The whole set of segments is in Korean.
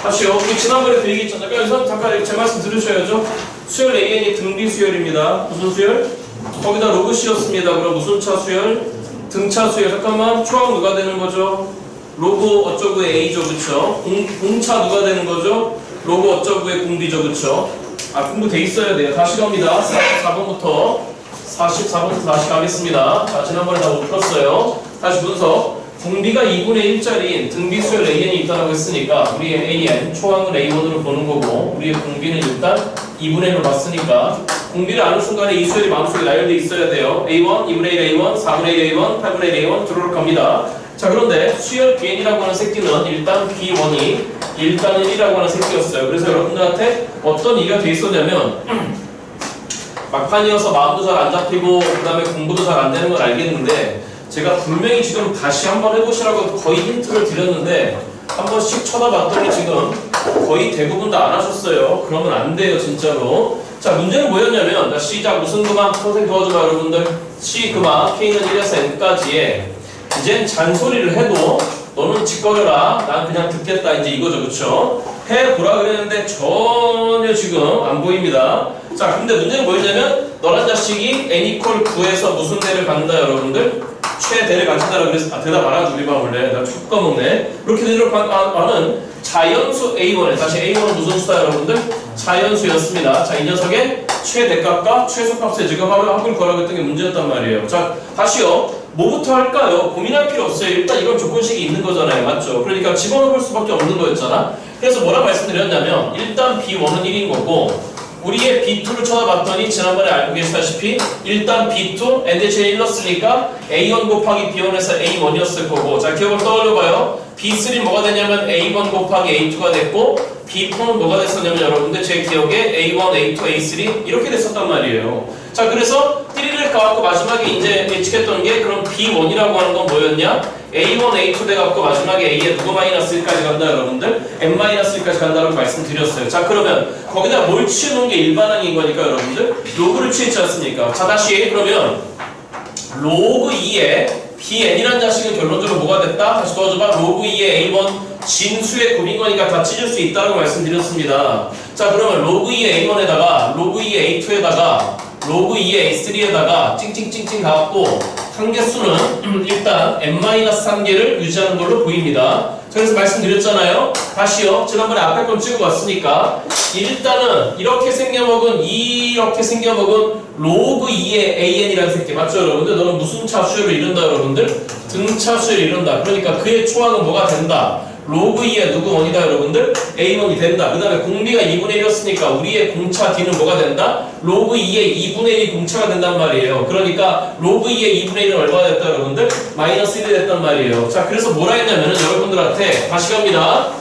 다시요. 우리 지난번에 그 얘기 있잖아요. 여기서 잠깐 제 말씀 들으셔야죠. 수열 AN이 등비 수열입니다. 무슨 수열? 거기다 로그 C였습니다. 그럼 무슨 차 수열? 등차 수열. 잠깐만. 초항 누가 되는 거죠? 로그 어쩌구의 A죠. 그쵸? 공차 누가 되는 거죠? 로그 어쩌구의 공비죠. 그쵸? 공부돼 있어야 돼요. 다시 갑니다. 44번부터 44번부터 다시 가겠습니다. 자, 지난번에 다 못 풀었어요. 다시 분석. 공비가 2분의 1짜리인 등비 수열 AN이 있다고 했으니까 우리의 AN, 초항을 A1으로 보는 거고 우리의 공비는 일단 2분의 1로 봤으니까 공비를 아는 순간에 이 수열이 마음속에 나열되어 있어야 돼요. A1, 2분의 1 A1, 4분의 1 A1, 8분의 1 A1 주르륵 갑니다. 자, 그런데 수열 BN이라고 하는 새끼는 일단 B1이 일단 1이라고 하는 새끼였어요. 그래서 여러분들한테 어떤 얘기가 돼 있었냐면 막판이어서 마음도 잘 안 잡히고 그 다음에 공부도 잘 안 되는 걸 알겠는데 제가 분명히 지금 다시 한번 해보시라고 거의 힌트를 드렸는데 한 번씩 쳐다봤더니 지금 거의 대부분 다 안 하셨어요. 그러면 안 돼요, 진짜로. 자, 문제는 뭐였냐면, 자, 시작, 무슨 그만, 선생님 도와줘봐, 여러분들. C 그만, K는 1에서 N까지에 이젠 잔소리를 해도 너는 짓거려라. 난 그냥 듣겠다. 이제 이거죠, 그쵸? 해보라 그랬는데 전혀 지금 안 보입니다. 자, 근데 문제는 뭐였냐면, 너란 자식이 N=9에서 무슨 대를 갖는다, 여러분들? 최대를 갖춘다라고 그래서 대답 안 하죠. 우리 봐 원래 나 촉 까먹네. 이렇게 대답하는 자연수 A1에 다시 A1은 무슨 수다 여러분들? 자연수였습니다. 자, 이 녀석의 최대값과 최소값의 지금 합을 구하라고 했던 게 문제였단 말이에요. 자, 다시요. 뭐부터 할까요? 고민할 필요 없어요. 일단 이런 조건식이 있는 거잖아요. 맞죠? 그러니까 집어넣을 수밖에 없는 거였잖아. 그래서 뭐라 말씀드렸냐면 일단 B1은 1인 거고 우리의 B2를 쳐다봤더니 지난번에 알고 계시다시피 일단 B2 NDH에 1넣었으니까 A1 곱하기 B1에서 A1이었을 거고 자, 기억을 떠올려봐요. B3는 뭐가 되냐면 A1 곱하기 A2가 됐고 B4는 뭐가 됐었냐면 여러분들 제 기억에 A1, A2, A3 이렇게 됐었단 말이에요. 자, 그래서 띠리를 까갖고 마지막에 이제 예측했던 게 그럼 B1이라고 하는 건 뭐였냐? A1, A2 돼갖고 마지막에 A에 누구 마이너스1까지 간다 여러분들? N-1까지 간다고 말씀드렸어요. 자, 그러면 거기다 뭘 치우는 게 일반항인 거니까 여러분들 로그를 취했지 않습니까? 자, 다시 그러면 로그 2에 BN이라는 자식은 결론적으로 뭐가 됐다? 다시 도와줘봐. 로그 2에 A1 진수의 곱인 거니까 다 찢을 수 있다고 말씀드렸습니다. 자, 그러면 로그 2에 A1에다가 로그 2에 A2에다가 로그 2에 A3에다가 찡찡찡찡 가갖고 한개수는 일단 n-3개를 유지하는 걸로 보입니다. 그래서 말씀드렸잖아요. 다시요. 지난번에 앞에 건 찍어 왔으니까 일단은 이렇게 생겨먹은 로그 2의 AN이라는 새끼 맞죠 여러분들? 너는 무슨 차수열을 이룬다 여러분들? 등차수열을 이룬다. 그러니까 그의 초항은 뭐가 된다? 로그 2의 누구 원이다 여러분들? A1이 된다. 그 다음에 공비가 2분의 1이었으니까 우리의 공차 D는 뭐가 된다? 로그 2의 2분의 1이 공차가 된단 말이에요. 그러니까 로그 2의 2분의 1은 얼마나 됐다 여러분들? 마이너스 1이 됐단 말이에요. 자, 그래서 뭐라 했냐면은 여러분들한테 다시 갑니다.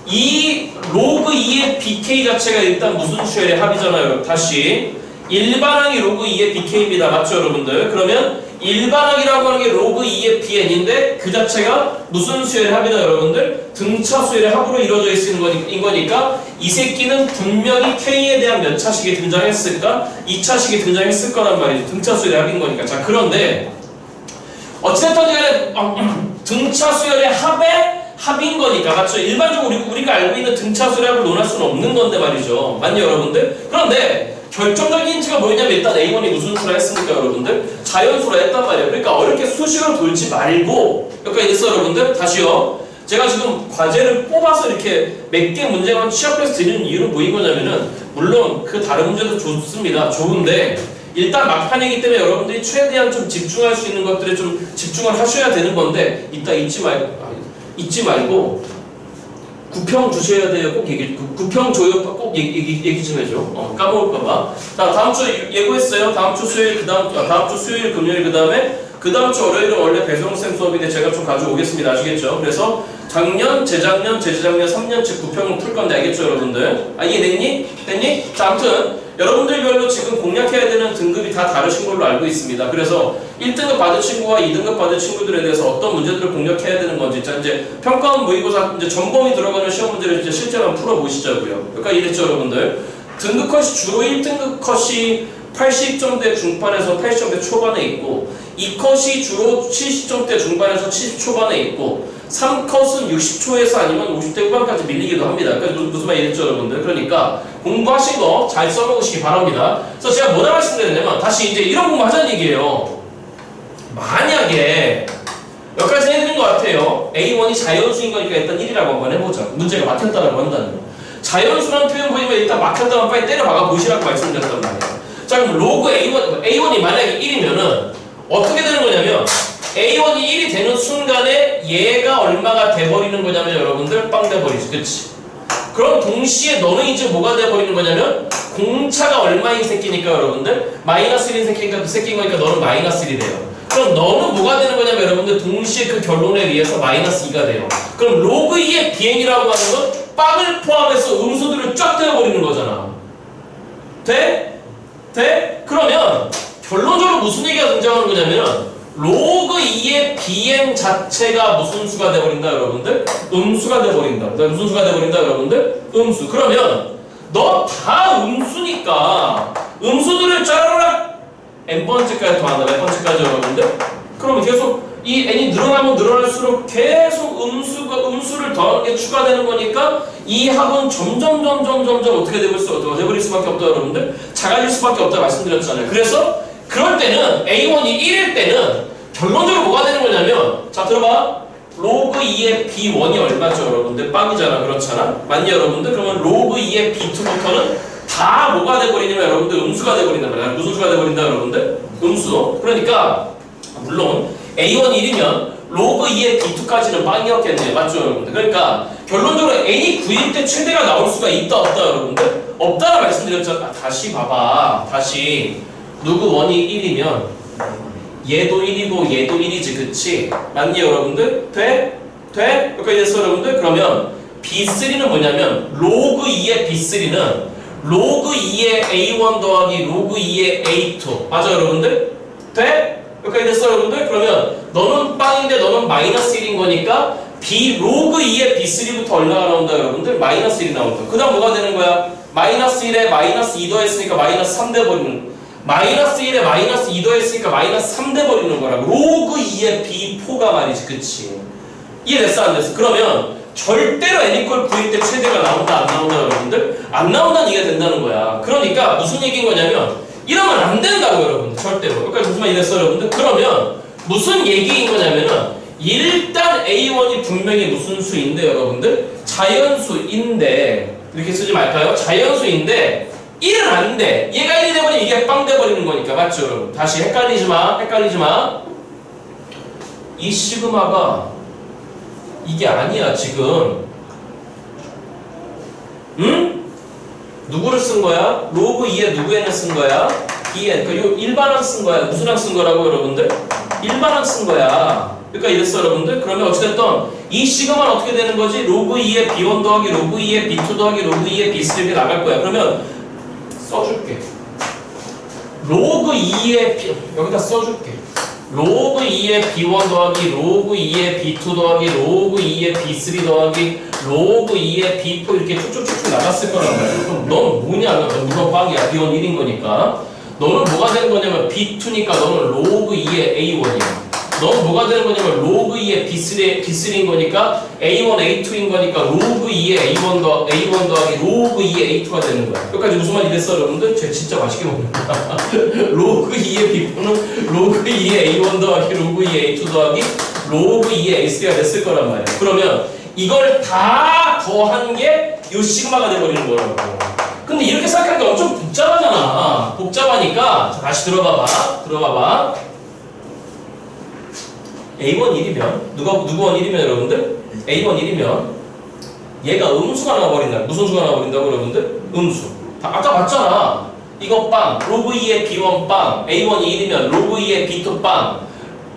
이 로그 2의 BK 자체가 일단 무슨 수열의 합이잖아요. 다시 일반항이 로그 2의 BK입니다. 맞죠 여러분들? 그러면 일반항이라고 하는 게 로그 2의 BN인데 그 자체가 무슨 수열의 합이다 여러분들? 등차 수열의 합으로 이루어져 있는 거니까 이 새끼는 분명히 K에 대한 몇 차식이 등장했을까? 2차식이 등장했을 거란 말이죠. 등차 수열의 합인 거니까. 자, 그런데 어찌됐든 간에 등차 수열의 합인 거니까 맞죠? 일반적으로 우리가 알고 있는 등차 수열의 합을 논할 수는 없는 건데 말이죠. 맞죠 여러분들? 그런데 결정적인 힌트가 뭐였냐면 일단 A1이 무슨 수라 했습니까 여러분들? 자연수라 했단 말이에요. 그러니까 어렵게 수식을 돌지 말고 여기까지 됐어 여러분들? 다시요. 제가 지금 과제를 뽑아서 이렇게 몇 개 문제만 취합해서 드리는 이유는 뭐인 거냐면은 물론 그 다른 문제도 좋습니다. 좋은데 일단 막판이기 때문에 여러분들이 최대한 좀 집중할 수 있는 것들에 좀 집중을 하셔야 되는 건데 이따 잊지 말고 구평 주셔야 돼요. 꼭 구평 줘요. 꼭 얘기 좀 해줘. 까먹을까봐. 자, 다음 주 예고했어요. 다음 주 수요일, 다음 주 수요일, 금요일, 그 다음 주 월요일은 원래 배송쌤 수업인데 제가 좀 가져오겠습니다. 아시겠죠? 그래서 작년, 재작년, 재작년 3년치 구평을 풀 건데 알겠죠, 여러분들? 이해됐니? 됐니? 자, 아무튼 여러분들별로 지금 공략해야 되는 등급이 다 다르신 걸로 알고 있습니다. 그래서 1등급 받은 친구와 2등급 받은 친구들에 대해서 어떤 문제들을 공략해야 되는 건지 자, 이제 평가원 모의고사 이제 전범이 들어가는 시험 문제를 이제 실제로 한번 풀어보시자고요. 그러니까 이랬죠, 여러분들? 등급 컷이 주로 1등급 컷이 80점대 중반에서 80점대 초반에 있고 2컷이 주로 70점대 중반에서 70 초반에 있고 3컷은 60초에서 아니면 50대 후반까지 밀리기도 합니다. 그러니까 무슨 말이겠죠 여러분들? 그러니까 공부하신 거 잘 써먹으시기 바랍니다. 그래서 제가 뭐라 말씀드렸냐면 다시 이제 이런 공부 하자는 얘기예요. 만약에 여기까지 해드린 것 같아요. A1이 자연수인 거니까 일단 1이라고 한번 해보자. 문제가 막혔다라고 한다는 거. 자연수라는 표현 보이면 일단 막혔다면 빨리 때려박아 보시라고 말씀드렸단 말이에요. 자 그럼 로그 A1이 만약에 1이면은 어떻게 되는 거냐면 A1이 1이 되는 순간에 얘가 얼마가 돼버리는 거냐면 여러분들 빵 돼버리지. 그치? 그럼 동시에 너는 이제 뭐가 돼버리는 거냐면 공차가 얼마인 새끼니까 여러분들 마이너스 1인 새끼니까 그 새끼인 거니까 너는 마이너스 1이 돼요. 그럼 너는 뭐가 되는 거냐면 여러분들 동시에 그 결론에 의해서 마이너스 2가 돼요. 그럼 로그 2의 비행이라고 하는 건 빵을 포함해서 음수들을 쫙 떼어버리는 거잖아. 돼? 돼? 그러면 결론적으로 무슨 얘기가 등장하는 거냐면 로그 2의 비행 자체가 무슨 수가 돼버린다 여러분들? 음수가 돼버린다. 무슨 수가 돼버린다 여러분들? 음수. 그러면 너 다 음수니까 음수들을 짜라락 n번째까지 더한다. 몇 번째까지 여러분들? 그러면 계속 이 n이 늘어나면 늘어날수록 계속 음수를 더하는 게 추가되는 거니까 이 합은 점점 어떻게 돼버릴 수밖에 없다 여러분들? 작아질 수밖에 없다 말씀드렸잖아요. 그래서 그럴 때는 A1이 1일 때는 결론적으로 뭐가 되는 거냐면 자 들어봐. 로그 2의 B1이 얼마죠 여러분들? 빵이잖아. 그렇잖아? 맞니 여러분들? 그러면 로그 2의 B2부터는 다 뭐가 돼버리냐면 여러분들 음수가 돼버린단 말이야. 무슨 수가 돼버린다 여러분들? 음수. 그러니까 물론 A1 1이면 로그 2의 B2까지는 빵이었겠네요. 맞죠 여러분들? 그러니까 결론적으로 n이 9일 때 최대가 나올 수가 있다 없다 여러분들? 없다라 말씀드렸잖아. 다시 봐봐. 다시 누구 1이 1이면 얘도 1이고 얘도 1이지. 그치? 맞니 여러분들? 돼? 돼? 여기까지 됐어 여러분들? 그러면 B3는 뭐냐면 로그 2의 B3는 로그 2의 A1 더하기 로그 2의 A2 맞아 여러분들? 돼? 여기까지 됐어 여러분들? 그러면 너는 빵인데 너는 마이너스 1인 거니까 B 로그 2의 B3부터 얼마가 나온다 여러분들? 마이너스 1이 나온다. 그 다음 뭐가 되는 거야? 마이너스 1에 마이너스 2 더했으니까 마이너스 3 돼버리는 마이너스 1에 마이너스 2 더했으니까 마이너스 3 돼버리는 거라고. 로그 2의 B4가 말이지. 그치? 이해됐어 안 됐어? 그러면 절대로 n 이퀄 9일 때 최대가 나온다 안 나온다 여러분들? 안 나온다는 얘기가 된다는 거야. 그러니까 무슨 얘기인 거냐면 이러면 안 된다고 여러분들. 절대로. 여기까지 무슨 말 이랬어 여러분들? 그러면 무슨 얘기인 거냐면은 일단 A1이 분명히 무슨 수인데 여러분들? 자연수인데 이렇게 쓰지 말까요? 자연수인데 1은 안 돼. 얘가 1이 돼버리면 이게 빵 돼버리는 거니까. 맞죠 여러분? 다시 헷갈리지 마. 이 시그마가 이게 아니야 지금. 응? 누구를 쓴 거야? 로그 2에 누구에는 쓴 거야? bn. 그러니까 요 일반항 쓴 거야. 무슨 항 쓴 거라고 여러분들? 일반항 쓴 거야. 그러니까 이랬어 여러분들? 그러면 어찌됐든 이 시그마는 어떻게 되는 거지? 로그 2에 b1 더하기 로그 2에 b2 더하기 로그 2에 b3 이렇게 나갈 거야. 그러면 써줄게. 로그 2의 여기다 써줄게. 로그 2의 b1 더하기 로그 2의 b2 더하기 로그 2의 b3 더하기 로그 2의 b4 이렇게 쭉쭉쭉 나갔을 거란 말이야. 그럼 넌 뭐냐? 넌 물론 빵이야. b1 1인 거니까. 너는 뭐가 되는 거냐면 b2니까 너는 로그 2의 a1이야. 넌 뭐가 되는 거냐면 로그 2의 B3인 거니까 A1, A2인 거니까 로그 2의 A1 더하기 로그 2의 A2가 되는 거야. 여기까지 무슨 말이 됐어 여러분들? 쟤 진짜 맛있게 먹는다. 로그 2의 B4는 로그 2의 A1 더하기 로그 2의 A2 더하기 로그 2의 A3가 됐을 거란 말이야. 그러면 이걸 다 더한 게 이 시그마가 돼버리는 거라고. 근데 이렇게 생각하니까 엄청 복잡하잖아. 복잡하니까 자, 다시 들어봐봐. A1 1이면 누구 1이면 여러분들? A1 1이면 얘가 음수가 나와버린다. 무슨 수가 나와버린다고 여러분들? 음수. 아까 봤잖아. 이거 빵. 로그 2의 B1 빵. A1 1이면 로그 2의 B2 빵.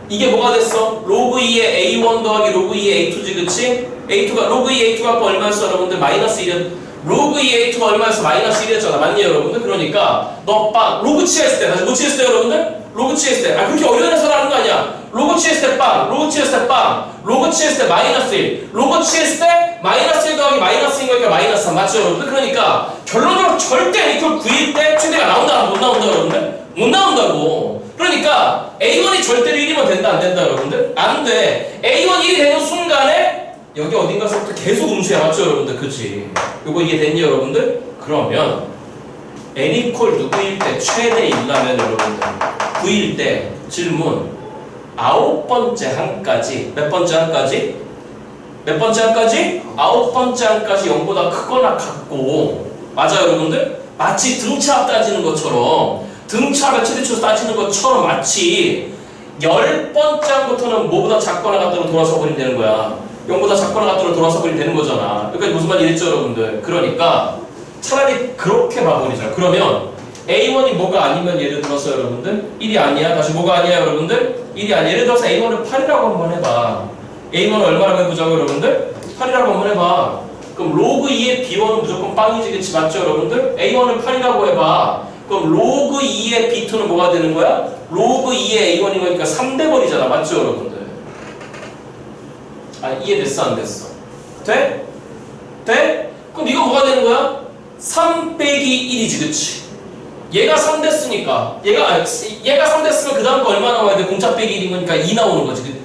이게 뭐가 됐어? 로그 2의 A1 더하기 로그 2의 A2지 그치? A2가 로그 2의 A2가 아까 얼마였어 여러분들? 마이너스 1이었. 로그 2의 A2가 얼마였어? 마이너스 1이었잖아. 맞니 여러분들? 그러니까 너 빵. 로그 취했을 때 다시 뭐 취했을 때 여러분들? 로그 취했을 때. 그렇게 어려워서 하는 거 아니야. 로그 취했을 때 빵. 로그 취했을 때 빵. 로그 취했을 때 마이너스 1. 로그 취했을 때 마이너스 1 더하기 마이너스 1인 거니까 마이너스 3. 맞죠 여러분들? 그러니까 결론적으로 그럼 절대 A콜 9일 때 최대가 나온다 못 나온다 여러분들? 못 나온다고. 그러니까 A1이 절대로 1이면 된다 안 된다 여러분들? 안 돼. A1 1이 되는 순간에 여기 어딘가서부터 계속 음수야 맞죠 여러분들? 그치? 요거 이해됐니 여러분들? 그러면 N 이퀄 누구일 때 최대이라면 여러분들 9일 때 질문 9번째 항까지 몇 번째 항까지? 몇 번째 항까지? 9번째 항까지 0보다 크거나 같고 맞아요 여러분들? 마치 등차합 따지는 것처럼 등차합의 최대치로 따지는 것처럼 마치 10번째 항부터는 뭐보다 작거나 같다로 돌아서 버리면 되는 거야 0보다 작거나 같다로 돌아서 버리면 되는 거잖아 그러니까 무슨 말인지 이랬죠 여러분들? 그러니까 차라리 그렇게 봐버리자 그러면 A1이 뭐가 아니면 예를 들어서 여러분들 1이 아니야? 다시 뭐가 아니야 여러분들? 1이 아니야 예를 들어서 A1을 8이라고 한번 해봐 A1을 얼마라고 해보자고 여러분들? 8이라고 한번 해봐 그럼 로그 2의 B1은 무조건 빵이지 그치 맞죠 여러분들? A1을 8이라고 해봐 그럼 로그 2의 B2는 뭐가 되는 거야? 로그 2의 A1인 거니까 3대 버리잖아 맞죠 여러분들? 아 이해됐어 안 됐어? 돼? 돼? 그럼 이거 뭐가 되는 거야? 3 빼기 1이지 그치? 얘가 3 됐으니까 얘가 3 됐으면 그 다음 거 얼마 나와야 돼? 공차 빼기 1인 거니까 2 나오는 거지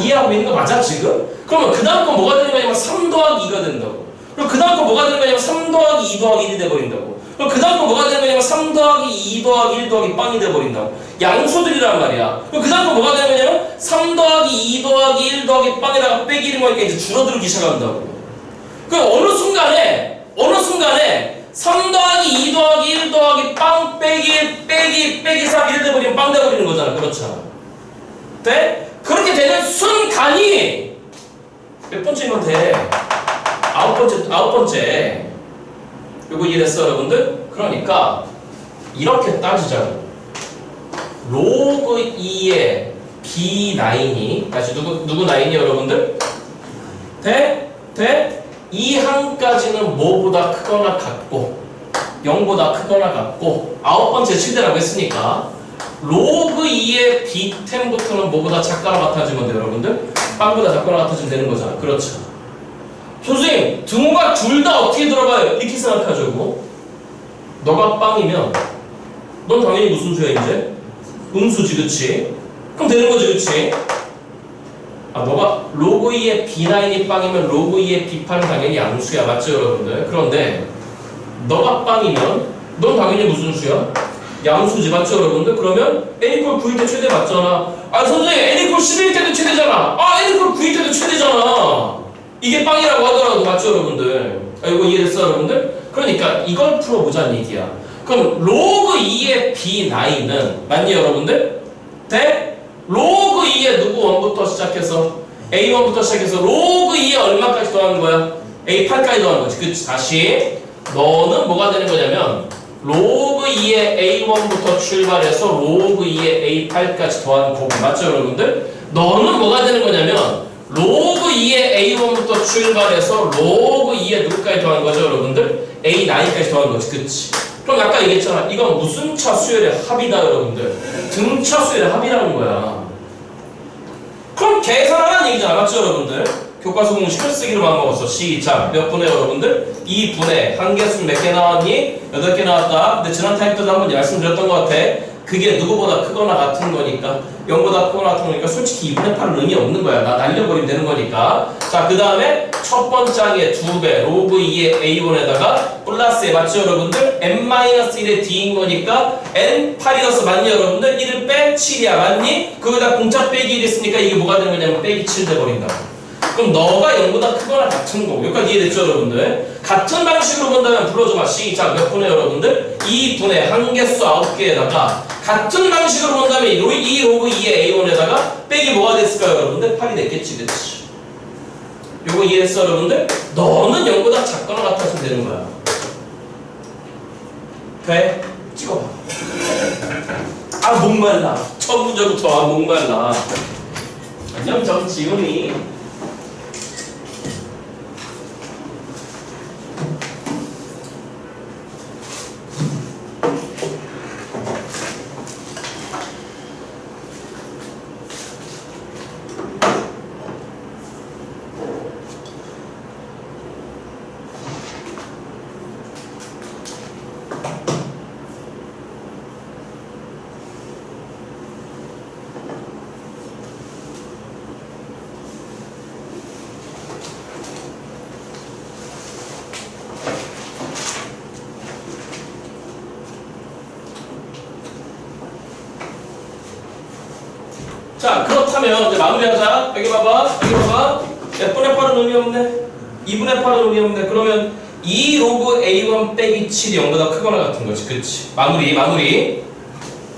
이해하고 있는 거 맞아 지금? 그러면 그 다음 거 뭐가 되는 거냐면 3 더하기 2가 된다고 그럼 그 다음 거 뭐가 되는 거냐면 3 더하기 2 더하기 1이 돼버린다고 그럼 그 다음 거 뭐가 되는 거냐면 3 더하기 2 더하기 1 더하기 빵이 돼버린다고 양수들이란 말이야 그럼 그 다음 거 뭐가 되는 거냐면 3 더하기 2 더하기 1 더하기 빵에다가 빼기 1인 거니까 이제 줄어들기 시작한다고 그럼 어느 순간에 3 더하기 2 더하기 1 더하기 빵 빼기 1 빼기 3 이래 돼버리면 빵 돼버리는 거잖아 그렇죠? 돼? 그렇게 되는 순간이 몇 번째면 돼? 9번째 요거 이해됐어 여러분들? 그러니까 이렇게 따지자고 로그 2의 B9이 다시 누구 9이 여러분들? 돼? 이 항까지는 뭐보다 크거나 같고 0보다 크거나 같고 9번째 최대라고 했으니까 로그 2의 B10부터는 뭐보다 작거나 같아지면 돼요 여러분들? 빵보다 작거나 같아지면 되는 거잖아 그렇죠 선생님 등호가 둘 다 어떻게 들어가요? 이렇게 생각하자고 너가 빵이면 넌 당연히 무슨 수야 이제? 음수지 그치? 그럼 되는 거지 그치? 아 너가 로그 2의 B9이 빵이면 로그 2의 B8은 당연히 양수야 맞죠 여러분들? 그런데 너가 빵이면 넌 당연히 무슨 수야? 양수지 맞죠 여러분들? 그러면 N 이퀄 9일 때 최대 맞잖아 아 선생님 N 이퀄 11일 때도 최대잖아 아 N 이퀄 9일 때도 최대잖아 이게 빵이라고 하더라도 맞죠 여러분들? 아 이거 이해됐어 여러분들? 그러니까 이걸 풀어보자는 얘기야 그럼 로그 2의 B9은 맞니 여러분들? 돼? 로그 2의 누구 1부터 시작해서 A1부터 시작해서 로그 2의 얼마까지 더하는 거야? A8까지 더하는 거지 그치? 다시 너는 뭐가 되는 거냐면 로그 2의 A1부터 출발해서 로그 2의 A8까지 더하는 곱이 맞죠 여러분들? 너는 뭐가 되는 거냐면 로그 2의 A1부터 출발해서 로그 2의 누구까지 더하는 거죠 여러분들? A9까지 더하는 거지 그치? 그럼 아까 얘기했잖아 이건 무슨 차 수열의 합이다 여러분들? 등차 수열의 합이라는 거야 그럼 계산하라는 얘기잖아 맞죠 여러분들? 교과서 공식을 쓰기로 마음먹었어 시작 몇 분의 여러분들? 2분의 한개수 몇 개 나왔니? 8개 나왔다 근데 지난 타임 때도 한번 말씀드렸던 것 같아 그게 누구보다 크거나 같은 거니까 0보다 크거나 같은 거니까 솔직히 2분의 8은 의미 없는 거야 나 날려버리면 되는 거니까 자 그 다음에 첫 번째 항의 2배 로그 2의 A1에다가 플러스에 맞죠 여러분들? n-1의 D인 거니까 n8이어서 맞니 여러분들? 1을 빼 7이야 맞니? 거기다 공짜 빼기 1 했으니까 이게 뭐가 되는 거냐면 빼기 7 돼버린다고 그럼 너가 0보다 크거나 같은 거고 여기까지 이해됐죠 여러분들? 같은 방식으로 본다면 불러줘봐 시작 몇 분의 여러분들? 2분의 한개수 9개에다가 같은 방식으로 본다면 이 로그 2의 A1에다가 빼기 뭐가 됐을까요 여러분들? 8이 됐겠지 그치? 요거 이해했어 여러분들? 너는 0보다 작거나 같아서 되는 거야 돼? 찍어봐 아 목말라 첫 문제부터 아 목말라 안녕 정지훈이 하면 이제 마무리하자. 여기 봐봐. 여기 봐봐. 몇 분의 8은 의미 없네. 2분의 8은 의미 없네. 그러면 2 로그 A1 빼기 7이 0보다 크거나 같은 거지. 그치? 마무리.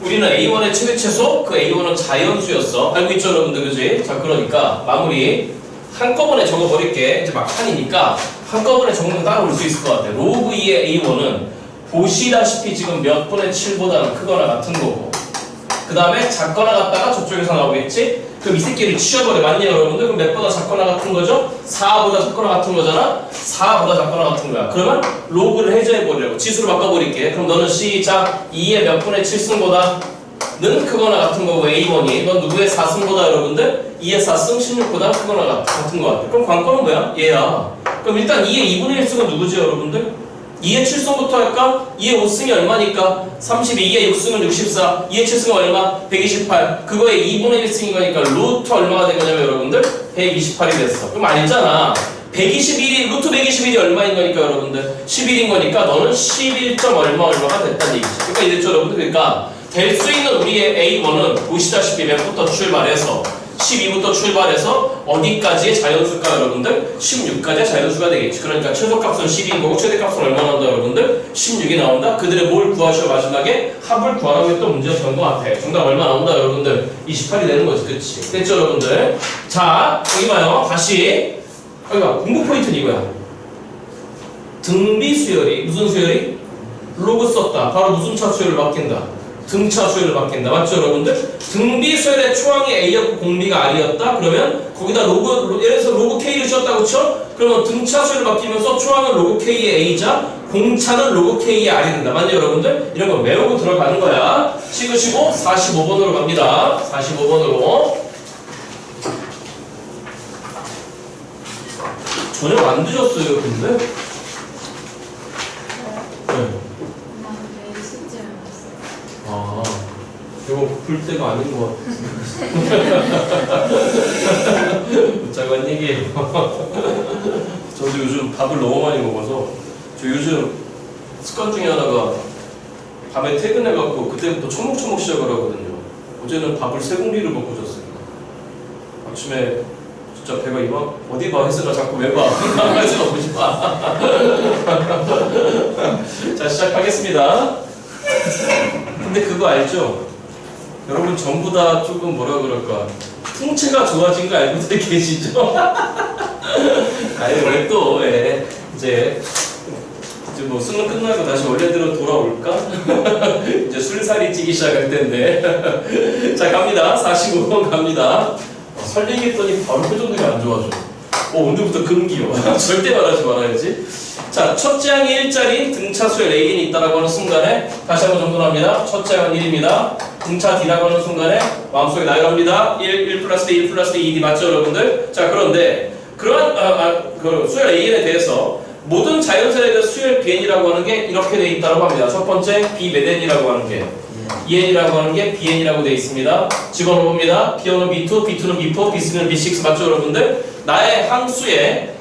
우리는 A1의 최대 최소, 그 A1은 자연수였어. 알고 있죠, 여러분들? 그지? 자, 그러니까 마무리. 한꺼번에 적어버릴게. 이제 막판이니까 한꺼번에 적으면 따라올 수 있을 것 같아. 로그 2의 A1은 보시다시피 지금 몇 분의 7보다는 크거나 같은 거고, 그 다음에 작거나 같다가 저쪽에서 나오겠지? 그럼 이 새끼를 치워버려. 맞냐, 여러분들? 그럼 몇 보다 작거나 같은 거죠? 4보다 작거나 같은 거잖아? 4보다 작거나 같은 거야. 그러면 로그를 해제해버리라고. 지수로 바꿔버릴게. 그럼 너는 시작. 2의 몇 분의 7승보다 는 크거나 같은 거고, A1이. 넌 누구의 4승보다, 여러분들? 2의 4승 16보다 크거나 같은 거 같아. 그럼 관건은 뭐야? 얘야. 그럼 일단 2의 2분의 1승은 누구지, 여러분들? 2의 7승부터 할까? 2의 5승이 얼마니까? 32, 2의 6승은 64, 2의 7승은 얼마? 128. 그거의 2분의 1승인 거니까 루트 얼마가 된 거냐면 여러분들 128이 됐어. 그럼 알잖아. 121이 루트 121이 얼마인 거니까 여러분들 11인 거니까 너는 11. 얼마가 됐다는 얘기지. 그러니까 이랬죠, 여러분들. 그러니까 될 수 있는 우리의 A1은 보시다시피 몇부터 출발해서 12부터 출발해서 어디까지의 자연수일까, 여러분들? 16까지의 자연수가 되겠지. 그러니까 최소값은 12인 거고 최대값은 얼마 나온다, 여러분들? 16이 나온다. 그들의 뭘 구하셔? 마지막에 합을 구하라고 했던 문제였던 것 같아. 정답 얼마 나온다, 여러분들? 28이 되는 거지. 그치? 됐죠, 여러분들? 자, 여기 봐요. 다시. 여기 봐. 공부 포인트는 이거야. 등비 수열이, 무슨 수열이? 로그 썼다. 바로 무슨 차 수열을 바뀐다? 등차 수열을 바뀐다. 맞죠, 여러분들? 등비 수열의 초항이 A였고 공비가 R이었다. 그러면 거기다 로그, 예를 들어서 로그 K를 씌웠다, 그쵸? 그러면 등차 수열을 바뀌면서 초항은 로그 K의 A자, 공차는 로그 K의 R이 된다. 맞죠, 여러분들? 이런 거 외우고 들어가는 거야. 찍으시고 45번으로 갑니다. 45번으로. 저녁 안 드셨어요, 근데? 네. 아, 이거 볼 때가 아닌 것 같아요. 못자고 얘기해요. 저도 요즘 밥을 너무 많이 먹어서 저 요즘 습관 중에 하나가 밤에 퇴근해갖고 그때부터 초목초목 시작을 하거든요. 어제는 밥을 3공기를 먹고 잤어요. 아침에 진짜 배가 이만 어디 봐 혜슬아 자꾸 왜 봐? 혜슬아 보지 마. 자, 시작하겠습니다. 근데 그거 알죠? 여러분 전부 다 조금 뭐라 그럴까 풍채가 좋아진 거 알고들 계시죠? 아니 왜 또 왜 이제 뭐 수능 끝나고 다시 원래대로 돌아올까? 이제 술살이 찌기 시작할 텐데. 자, 갑니다. 45번 갑니다. 설레겠더니 바로 표정들이 안 좋아져. 오늘부터 금기요. 절대 말하지 말아야지. 자, 첫째 항이 1자리 등차수의 An이 있다라고 하는 순간에 다시 한번 정돈합니다. 첫째 항은 1입니다. 등차 D라고 하는 순간에 마음속에 나열합니다. 1 플러스 D, 1 플러스 D, 2D 맞죠, 여러분들? 자, 그런데 그러한 그 수열 An에 대해서 모든 자연수에 대해서 수열 Bn이라고 하는 게 이렇게 돼 있다고 합니다. 첫 번째 B 몇 N이라고 하는 게 EN이라고 하는 게 BN이라고 되어 있습니다. 집어넣어봅니다. B1은 B2, B2는 B4, B3는 B6 맞죠, 여러분들? 나의 항수에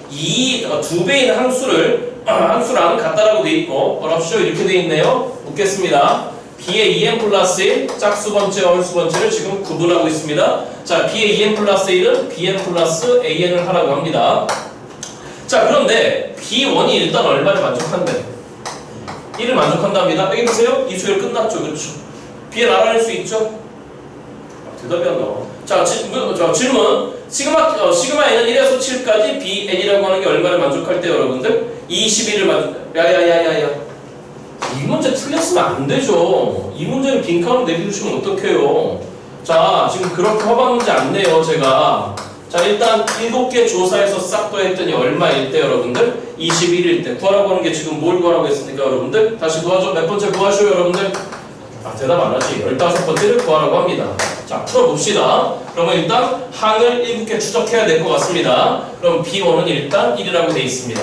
두 배인 항수랑 같다라고 되어 있고 뭐랍쇼 이렇게 되어 있네요. 묻겠습니다. B의 2n 플러스 1 짝수 번째와 홀수 번째를 지금 구분하고 있습니다. 자, B의 2n 플러스 1은 Bn 플러스 AN을 하라고 합니다. 자, 그런데 B1이 일단 얼마를 만족한대? 1을 만족한답니다. 여기 보세요. 이 수열 끝났죠, 그렇죠? Bn 알아낼 수 있죠? 대답이 안 나와. 자, 질문. 시그마에는 1에서 7까지 Bn이라고 하는 게 얼마를 만족할 때 여러분들? 21을 야야야야야. 이 문제 틀렸으면 안 되죠. 이 문제는 빈칸으로 내비두시면 어떡해요. 자, 지금 그렇게 허방 문제 안 내요, 제가. 자, 일단 7개 조사해서 싹 더했더니 얼마일 때 여러분들? 21일 때. 구하라고 하는 게 지금 뭘 구하라고 했습니까, 여러분들? 다시 구하죠. 몇 번째 구하셔요, 여러분들? 아, 대답 안 하지. 15번째를 구하라고 합니다. 자, 풀어봅시다. 그러면 일단 항을 7개 추적해야 될 것 같습니다. 그럼 B1은 일단 1이라고 되어 있습니다.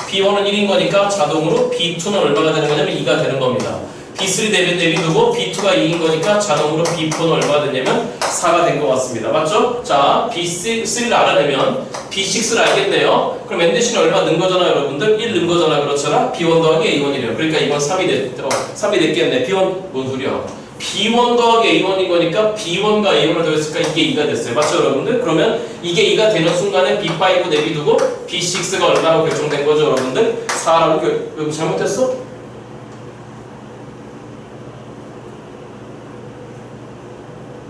B1은 1인 거니까 자동으로 B2는 얼마가 되는 거냐면 2가 되는 겁니다. B3 내비두고 B2가 2인 거니까 자동으로 B4는 얼마가 되냐면 4가 된 것 같습니다. 맞죠? 자, B3를 알아내면 B6를 알겠네요. 그럼 n 대신에 얼마 넣은 거잖아, 여러분들? 1 넣은 거잖아, 그렇잖아? B1 더하기 A1이래요. 그러니까 이건 3이 됐겠네. B1 뭔 소리야? B1 더하기 A1인 거니까 B1과 A1을 더했으니까 이게 2가 됐어요. 맞죠 여러분들? 그러면 이게 2가 되는 순간에 B5 내비두고 B6가 얼마라고 결정된 거죠 여러분들? 4라고 잘못했어?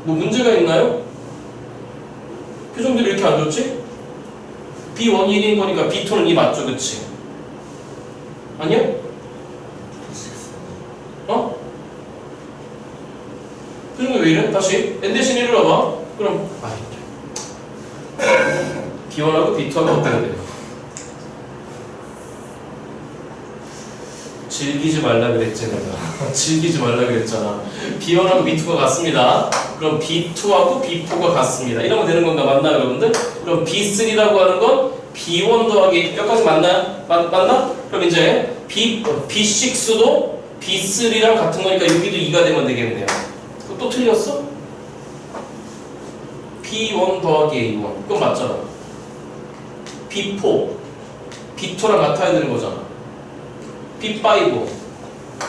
뭐 문제가 있나요? 표정들이 이렇게 안 좋지? B1 1인 거니까 B2는 2 맞죠? 그치? 아니야? 어? 표정들 왜 이래? 다시 N 대신 1을 넣어봐. 그럼 B1하고 B2하고 어떻게 돼요? 즐기지 말라 그랬지 내가. 즐기지 말라 그랬잖아. B1하고 B2가 같습니다. 그럼 B2하고 B4가 같습니다. 이러면 되는 건가? 맞나 여러분들? 그럼 B3라고 하는 건 B1 더하기 여기까지 맞나요? 맞나? 그럼 이제 B6도 B3랑 같은 거니까 여기도 2가 되면 되겠네요. 또 틀렸어? B1 더하기 A1 그건 맞잖아. B4 B2랑 같아야 되는 거잖아. B5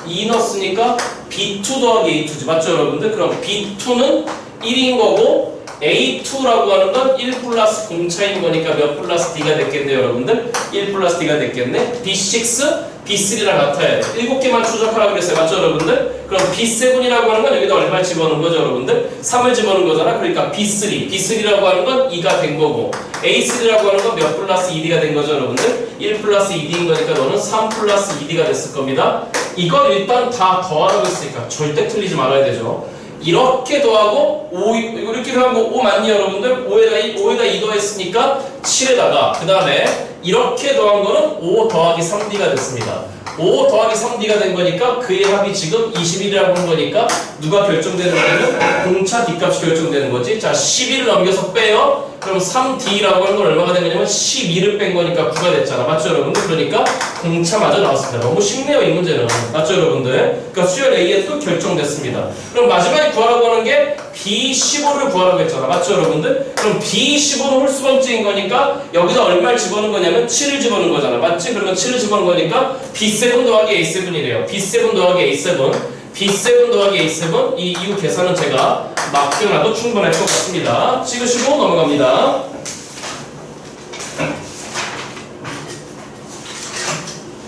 2 넣었으니까 B2 더하기 A2지 맞죠 여러분들? 그럼 B2는 1인 거고 A2라고 하는 건 1 플러스 공차인 거니까 몇 플러스 D가 됐겠네요 여러분들? 1 플러스 D가 됐겠네. B6 B3랑 같아야 돼. 7개만 추적하라고 그랬어요. 맞죠 여러분들? 그럼 B7이라고 하는 건 여기다 얼마를 집어넣은 거죠 여러분들? 3을 집어넣은 거잖아. 그러니까 B3 B3라고 하는 건 2가 된 거고 A3라고 하는 건 몇 플러스 2D가 된 거죠 여러분들? 1 플러스 2D인 거니까 너는 3 플러스 2D가 됐을 겁니다. 이걸 일단 다 더하라고 했으니까 절대 틀리지 말아야 되죠. 이렇게 더하고 5 이렇게 더한 거 5 맞니 여러분들? 5에다 2 더했으니까 7에다가 그 다음에 이렇게 더한 거는 5 더하기 3D가 됐습니다. 5 더하기 3D가 된 거니까 그의 합이 지금 21이라고 한 거니까 누가 결정되는 거냐면 공차 D값이 결정되는 거지. 자 11을 넘겨서 빼요. 그럼 3D라고 하는 건 얼마가 된 거냐면 12를 뺀 거니까 9가 됐잖아. 맞죠 여러분들? 그러니까 공차마저 나왔습니다. 너무 쉽네요 이 문제는. 맞죠 여러분들? 그러니까 수열 A에도 결정됐습니다. 그럼 마지막에 구하라고 하는 게 B15를 구하라고 했잖아. 맞죠 여러분들? 그럼 B15는 홀수번째인 거니까 여기서 얼마를 집어넣은 거냐면 7을 집어넣은 거잖아. 맞지? 그러면 7을 집어넣은 거니까 B7 더하기 A7이래요. B7 더하기 A7 B7 더하기 A7 이 이후 계산은 제가 맡겨놔도 충분할 것 같습니다. 찍으시고 넘어갑니다.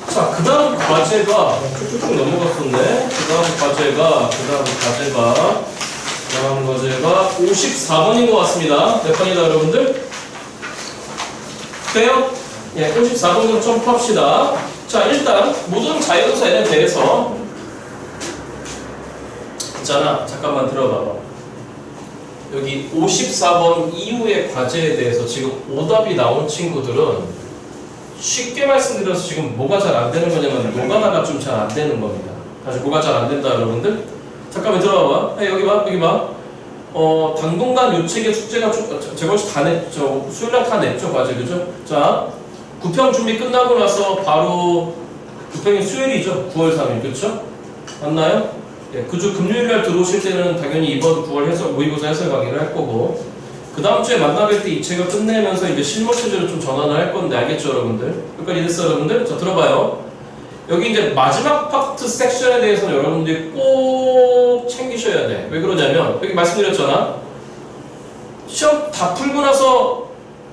자, 그 다음 과제가 쭉쭉 넘어갔었네. 그 다음 과제가 54번인 것 같습니다. 몇 번이다 여러분들? 돼요? 예, 54번으로 점프합시다. 자, 일단 모든 자연사에 대해서 있잖아. 잠깐만 들어봐봐. 여기 54번 이후의 과제에 대해서 지금 오답이 나온 친구들은 쉽게 말씀드려서 지금 뭐가 잘 안 되는 거냐면 노가다가 좀 잘 안 되는 겁니다. 다시 뭐가 잘 안 된다 여러분들? 잠깐만 들어봐봐. 여기 봐, 여기 봐. 당분간 요책의 숙제가 제가 혹시 다 냈죠? 수요일날 다 냈죠 과제 그죠? 자, 구평 준비 끝나고 나서 바로 구평이 수요일이죠? 9월 3일 그쵸? 맞나요? 예, 그주 금요일날 들어오실 때는 당연히 이번 9월 모의고사 해설 강의를 할 거고 그 다음 주에 만나뵐 때 이 책을 끝내면서 이제 실무 체제로 좀 전환을 할 건데 알겠죠 여러분들? 여기까지 됐어 여러분들? 자 들어봐요. 여기 이제 마지막 파트 섹션에 대해서는 여러분들이 꼭 챙기셔야 돼. 왜 그러냐면 여기 말씀드렸잖아. 시험 다 풀고 나서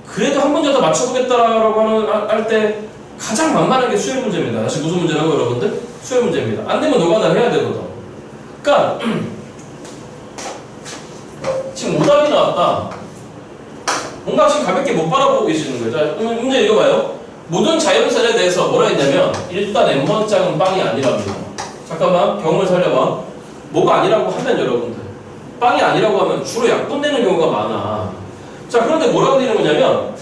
그래도 한 문제 더 맞춰보겠다라고 할 때 가장 만만한 게 수열 문제입니다. 다시 무슨 문제라고 여러분들? 수열 문제입니다. 안 되면 노가다 해야 되거든. 그러니까 지금 오답이 나왔다. 뭔가 지금 가볍게 못 바라보고 계시는 거예요. 자, 문제 읽어봐요. 모든 자연선에 대해서 뭐라 했냐면 일단 N번짝은 빵이 아니랍니다. 잠깐만 경험을 살려봐. 뭐가 아니라고 하면 여러분들 빵이 아니라고 하면 주로 약분되는 경우가 많아. 자 그런데 뭐라고 되는 거냐면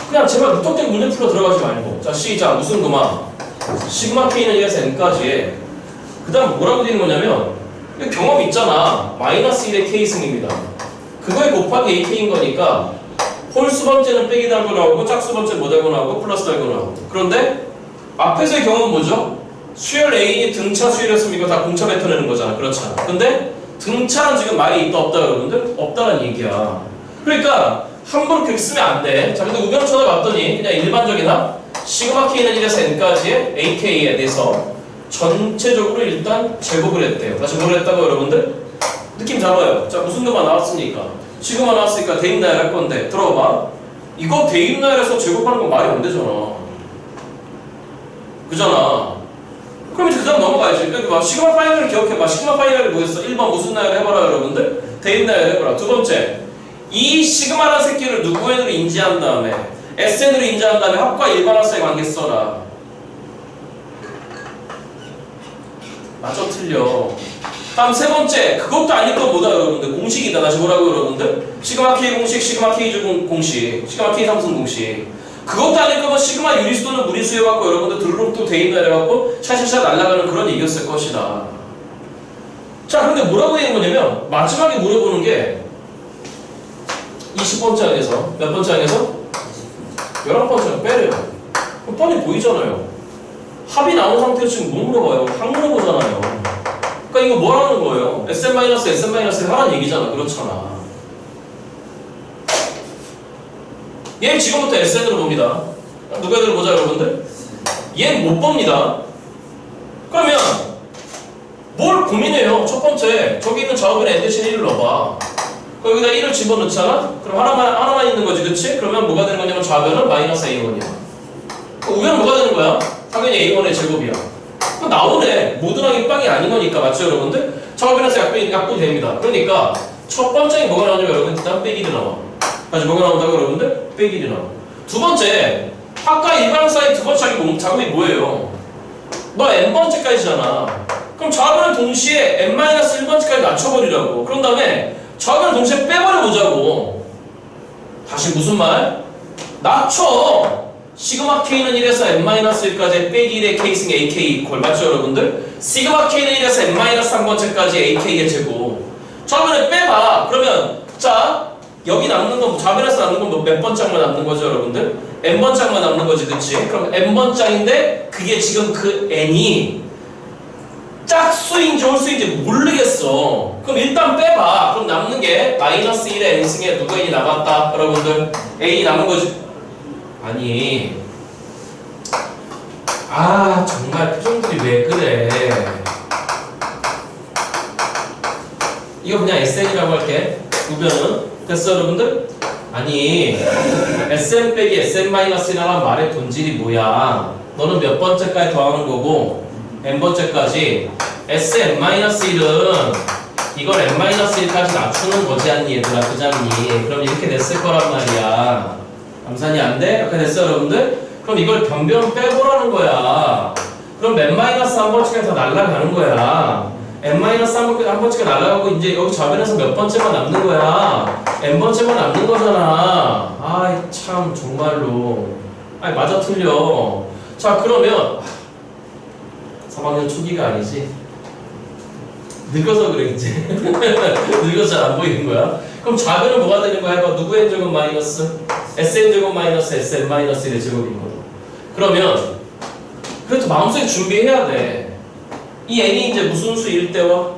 그냥 제발 무턱대고 문제 풀어 들어가지 말고 자 시작 무슨 고마 시그마 K는 1에서 N까지에 그 다음 뭐라고 되는 거냐면 경험 있잖아. 마이너스 1의 K승입니다. 그거에 곱하기 AK인 거니까 홀수 번째는 빼기 달고 나오고 짝수 번째 뭐 달고 나오고 플러스 달고 나오고 그런데 앞에서의 경험은 뭐죠? 수열 A이 등차 수열이었으면 이거 다 공차 뱉어내는 거잖아. 그렇잖아. 근데 등차는 지금 말이 있다 없다 여러분들? 없다는 얘기야. 그러니까 함부로 그렇게 쓰면 안 돼. 자 근데 우변 쳐다봤더니 그냥 일반적인 합 시그마 K는 1에서 N까지의 AK에 대해서 전체적으로 일단 제곱을 했대요. 다시 뭘 했다고 여러분들? 느낌 잡아요. 자, 무슨 놈가 나왔으니까. 시그마 나왔으니까 대입나열 할 건데 들어봐. 이거 대입나열에서 제곱하는 건 말이 안 되잖아. 그잖아. 그럼 이제 그 다음 넘어가야지. 여기 봐. 시그마 파이널을 기억해봐. 시그마 파이널이 뭐였어? 1번 무슨 나열 해봐라 여러분들. 대입나열 해봐라. 두 번째, 이 시그마라는 새끼를 누구엔으로 인지한 다음에 SN으로 인지한 다음에 합과 일반합사의 관계 써라. 맞아 틀려. 다음 세 번째, 그것도 아닐 건 뭐다 여러분들? 공식이다. 다시 뭐라고 여러분들? 시그마 K 공식, 시그마 K 주 공식, 시그마 K 삼승 공식. 그것도 아닐 거면 시그마 유리수 또는 무리수 해갖고 여러분들 드르륵 또 대입날 해갖고 샤샤샤 날아가는 그런 얘기였을 것이다. 자, 근데 뭐라고 얘기한 거냐면 마지막에 물어보는 게 20번째 항에서 몇 번째 항에서? 11번째 항 빼래요. 그럼 뻔히 보이잖아요. 합이 나온 상태에서 지금 못 물어봐요. 항 물어보잖아요. 그러니까 이거 뭐라는 거예요? SM-SM- 하라는 얘기잖아. 그렇잖아. 얘 지금부터 SN으로 봅니다. 누가 애들 보자 여러분들? 얘는 못 봅니다. 그러면 뭘 고민해요? 첫 번째, 저기 있는 좌우변에 n 대신 1을 넣어봐. 여기다 1을 집어넣잖아? 그럼 하나만 있는 거지, 그치? 그러면 뭐가 되는 거냐면 좌변은 마이너스 A1이야. 우변은 뭐가 되는 거야? 당연히 A1의 제곱이야. 나오네. 모든 항이 빵이 아닌 거니까, 맞죠, 여러분들? 좌우변에서 약분이 됩니다. 그러니까 첫 번째는 뭐가 나오냐면 여러분, 일단 빼기를 나와. 다시 뭐가 나온다고 여러분들? 빼기를 나와. 두 번째, 아까 일반 사이 두 번째 작업이 뭐예요? 너 n번째까지잖아. 그럼 좌변을 동시에 n-1번째까지 낮춰버리라고. 그런 다음에 좌변을 동시에 빼버려보자고. 다시 무슨 말? 낮춰. 시그마 K는 1에서 n-1까지 빼기 1의 K승 AK 이퀄. 맞죠 여러분들? 시그마 K는 1에서 n-3번째까지 AK의 제곱. 좌변을 빼봐. 그러면 자 여기 남는 건 좌변에서 남는 건 몇 번장만 남는 거죠 여러분들? n번장만 남는 거지, 그치? 그럼 n번장인데 그게 지금 그 n이 짝수인지 홀수인지 모르겠어. 그럼 일단 빼봐. 그럼 남는 게 마이너스 1의 n승에 누가 n이 남았다 여러분들? a이 남은 거지. 아니 정말 표정들이 왜 그래. 이거 그냥 SN이라고 할게. 우변은 됐어 여러분들? 아니 SM 빼기 SM-1이라는 말의 본질이 뭐야? 너는 몇 번째까지 더하는 거고 n번째까지 SM-1은 이걸 n-1까지 낮추는 거지 않니 얘들아, 그잖니? 그럼 이렇게 됐을 거란 말이야. 감산이 안 돼? 이렇게 됐어 여러분들? 그럼 이걸 변변 빼보라는 거야. 그럼 n-1번째까지 다 날아가는 거야. n-1번째가 날아가고 이제 여기 좌변에서 몇 번째만 남는 거야. n번째만 남는 거잖아. 아이 참 정말로. 아이 맞아 틀려. 자 그러면 3학년 초기가 아니지. 늙어서 그래 이제. 늙어서 잘 안 보이는 거야. 그럼 좌변은 뭐가 되는 거야? 해봐. 누구의 제곱 마이너스? SN 제곱 마이너스 SN 마이너스 1의 제곱인 거죠. 그러면 그래도 마음속에 준비해야 돼. 이 n이 이제 무슨 수일 때와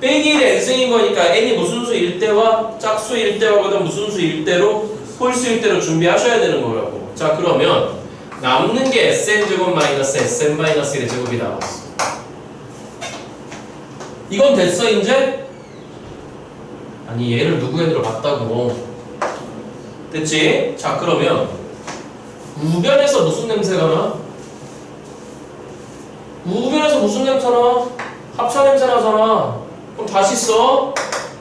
빼기 1의 n승인 거니까 n이 무슨 수일 때와 짝수일 때와 그다음 무슨 수일 때로 홀수일 때로 준비하셔야 되는 거라고. 자 그러면 남는 게 SN 제곱 마이너스 SN 마이너스 1의 제곱이 나왔어. 이건 됐어 이제? 아니 얘를 누구 n으로 봤다고. 됐지? 자 그러면 우변에서 무슨 냄새가 나? 우변에서 무슨 냄새 나? 합차 냄새 나잖아. 그럼 다시 써.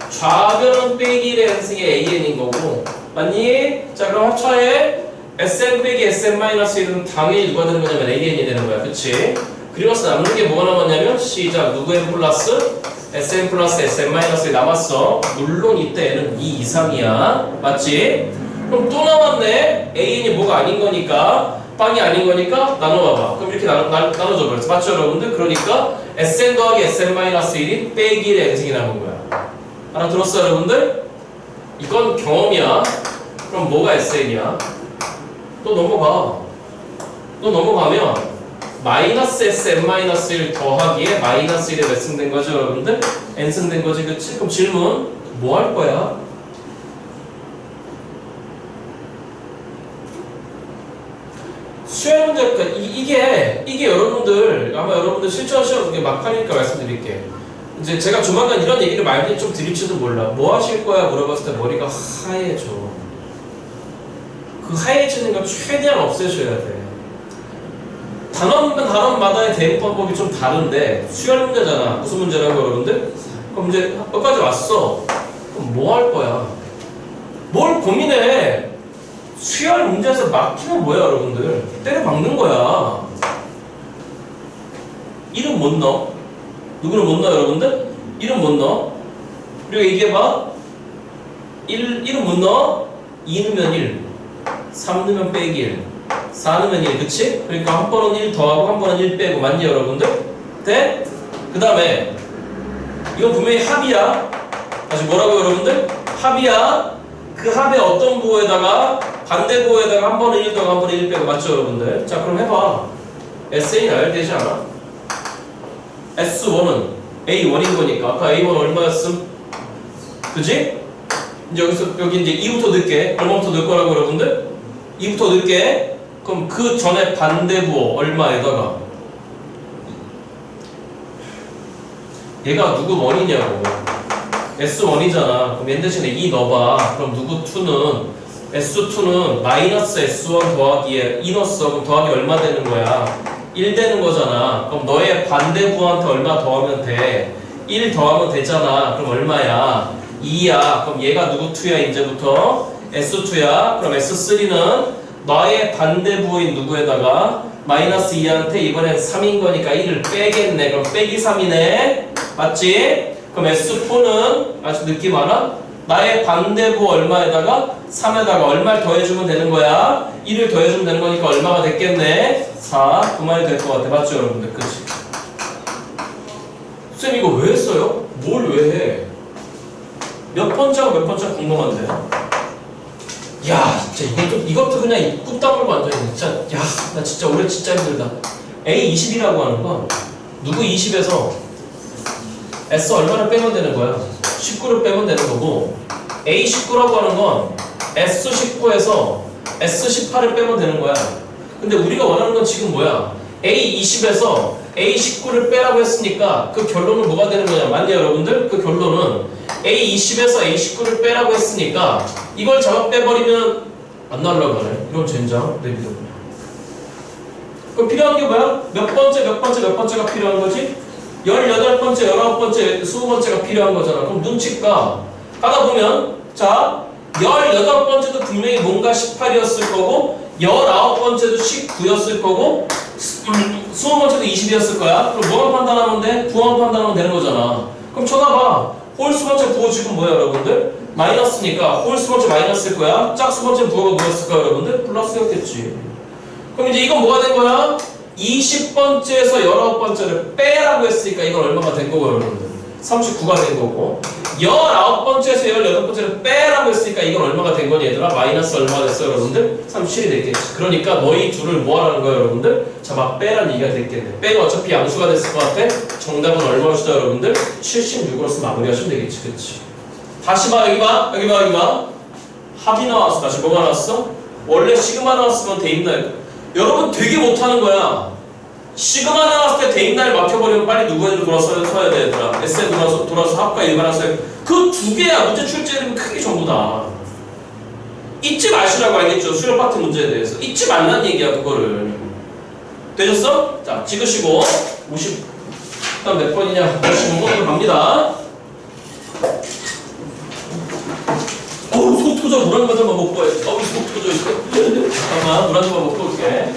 좌변은 빼기 1의 n승의 an인 거고 맞니? 자 그럼 합차에 sn 빼기 sn-1은 당연히 누가 되는 거냐면 an이 되는 거야. 그치? 그리고 나서 남는 게 뭐가 남았냐면 시작 누구 n 플러스 sn 플러스 sn-1이 남았어. 물론 이때 n은 2 이상이야. 맞지? 그럼 또 남았네. an이 뭐가 아닌 거니까 빵이 아닌 거니까 나눠봐봐. 그럼 이렇게 나눠줘 버렸어. 맞죠 여러분들? 그러니까 sn 더하기 sn-1이 빼기 1의 n승이 남은 거야. 알아들었어 여러분들? 이건 경험이야. 그럼 뭐가 SN이야? 또 넘어가. 또 넘어가면 마이너스 SN-1 더하기에 마이너스 1에 몇 승 된 거죠 여러분들? n승 된 거지 그치? 그럼 질문 뭐 할 거야? 수열 문제, 그러니까 이게 여러분들, 아마 여러분들 실전 시험 막판이니까 말씀드릴게. 이제 제가 조만간 이런 얘기를 많이 좀 드릴지도 몰라. 뭐 하실 거야? 물어봤을 때 머리가 하얘져. 그 하얘지는 걸 최대한 없애셔야 돼. 단원마다의 대응 방법이 좀 다른데, 수열 문제잖아. 무슨 문제라고 여러분들? 그럼 이제 여기까지 왔어. 그럼 뭐 할 거야? 뭘 고민해? 수열 문제에서 막히면 뭐야, 여러분들? 때려 박는 거야. 이름 못 넣어? 누구를 못 넣어, 여러분들? 이름 못 넣어? 그리고 얘기해봐. 이름 못 넣어? 2 넣으면 1, 3 넣으면 빼기 1, 4 넣으면 1, 그치? 그러니까 한 번은 1 더하고 한 번은 1 빼고, 맞니, 여러분들? 돼? 그 다음에 이건 분명히 합이야. 다시 뭐라고, 여러분들? 합이야. 그 합의 어떤 부호에다가 반대 부호에다가 한 번은 1 더하고 한 번은 1 빼고, 맞죠, 여러분들? 자, 그럼 해봐. SA는 알야 되지 않아? S1은 A1인 거니까 아까 A1 얼마였음? 그지? 이제 여기 이제 2부터 넣을게. 얼마부터 넣을 거라고, 여러분들? 2부터 넣을게. 그럼 그 전에 반대 부호 얼마에다가 얘가 누구 1이냐고. S1이잖아. 그럼 얘 대신에 2 넣어봐. 그럼 누구 2는 S2는 마이너스 S1 더하기에 2 넣었어. 그럼 더하기 얼마 되는 거야? 1 되는 거잖아. 그럼 너의 반대 부호한테 얼마 더하면 돼? 1 더하면 되잖아. 그럼 얼마야? 2야. 그럼 얘가 누구 2야? 이제부터 S2야. 그럼 S3는 너의 반대 부호인 누구에다가 마이너스 2한테 이번엔 3인 거니까 1을 빼겠네. 그럼 빼기 3이네. 맞지? 그럼 S4는 아직 느낌 알아? 나의 반대부 얼마에다가 3에다가 얼마를 더해주면 되는 거야? 1을 더해주면 되는 거니까 얼마가 됐겠네? 4. 그 말이 될 것 같아. 맞죠, 여러분들? 그치? 쌤 이거 왜 했어요? 뭘 왜 해? 몇 번째하고 몇 번째가 궁금한데? 야, 진짜 이것도 그냥 꾹 다물고 앉아있네. 진짜, 야, 나 진짜 올해 진짜 힘들다. A20이라고 하는 건 누구 20에서 S 얼마를 빼면 되는 거야? 19를 빼면 되는 거고, A19라고 하는 건 S19에서 S18을 빼면 되는 거야. 근데 우리가 원하는 건 지금 뭐야? A20에서 A19를 빼라고 했으니까 그 결론은 뭐가 되는 거냐? 맞냐, 여러분들? 그 결론은 A20에서 A19를 빼라고 했으니까 이걸 잡아 빼버리면 안 날라가네. 이런 젠장. 내 믿어. 그럼 필요한 게 뭐야? 몇 번째가 필요한 거지? 18번째, 19번째, 20번째가 필요한 거잖아. 그럼 눈치까 가다 보면, 자, 18번째도 분명히 뭔가 18이었을 거고, 19번째도 19였을 거고, 20번째도 20이었을 거야. 그럼 뭐만 판단하면 돼? 부호만 판단하면 되는 거잖아. 그럼 쳐다봐. 홀수번째 부호 지금 뭐야, 여러분들? 마이너스니까 홀수번째 마이너스일 거야. 짝수번째 부호가 뭐였을 거야, 여러분들? 플러스였겠지. 그럼 이제 이건 뭐가 된 거야? 20번째에서 19번째를 빼라고 했으니까 이건 얼마가 된 거고, 여러분들? 39가 된 거고, 19번째에서 18번째를 빼라고 했으니까 이건 얼마가 된 거니, 얘들아? 마이너스 얼마가 됐어, 여러분들? 37이 됐겠지. 그러니까 너희 둘을 뭐 하라는 거야, 여러분들? 자, 막 빼라는 얘기가 됐겠네. 빼면 어차피 양수가 됐을 것 같아? 정답은 얼마였어, 여러분들? 76으로서 마무리하시면 되겠지, 그치? 다시 봐, 여기 봐, 여기 봐, 여기 봐. 합이 나왔어. 다시 뭐가 나왔어? 원래 시그마 나왔으면 대입날. 여러분 되게 못하는 거야. 시그마 나왔을 때 대입날 막혀버리면 빨리 누구에도 돌아서야 돼, 얘들아. S에 돌아서 합과 일반합서에 그 두 개야. 문제 출제되면 크게 전부 다. 잊지 마시라고 알겠죠? 수련 파트 문제에 대해서. 잊지 말란 얘기야, 그거를. 되셨어? 자, 찍으시고 50, 그다음 몇 번이냐? 55번으로 갑니다. 어우, 속 터져. 물 한 잔만 먹고 와야지. 어우, 속 터져 있어. 잠깐만, 물 한 잔만 먹고 올게.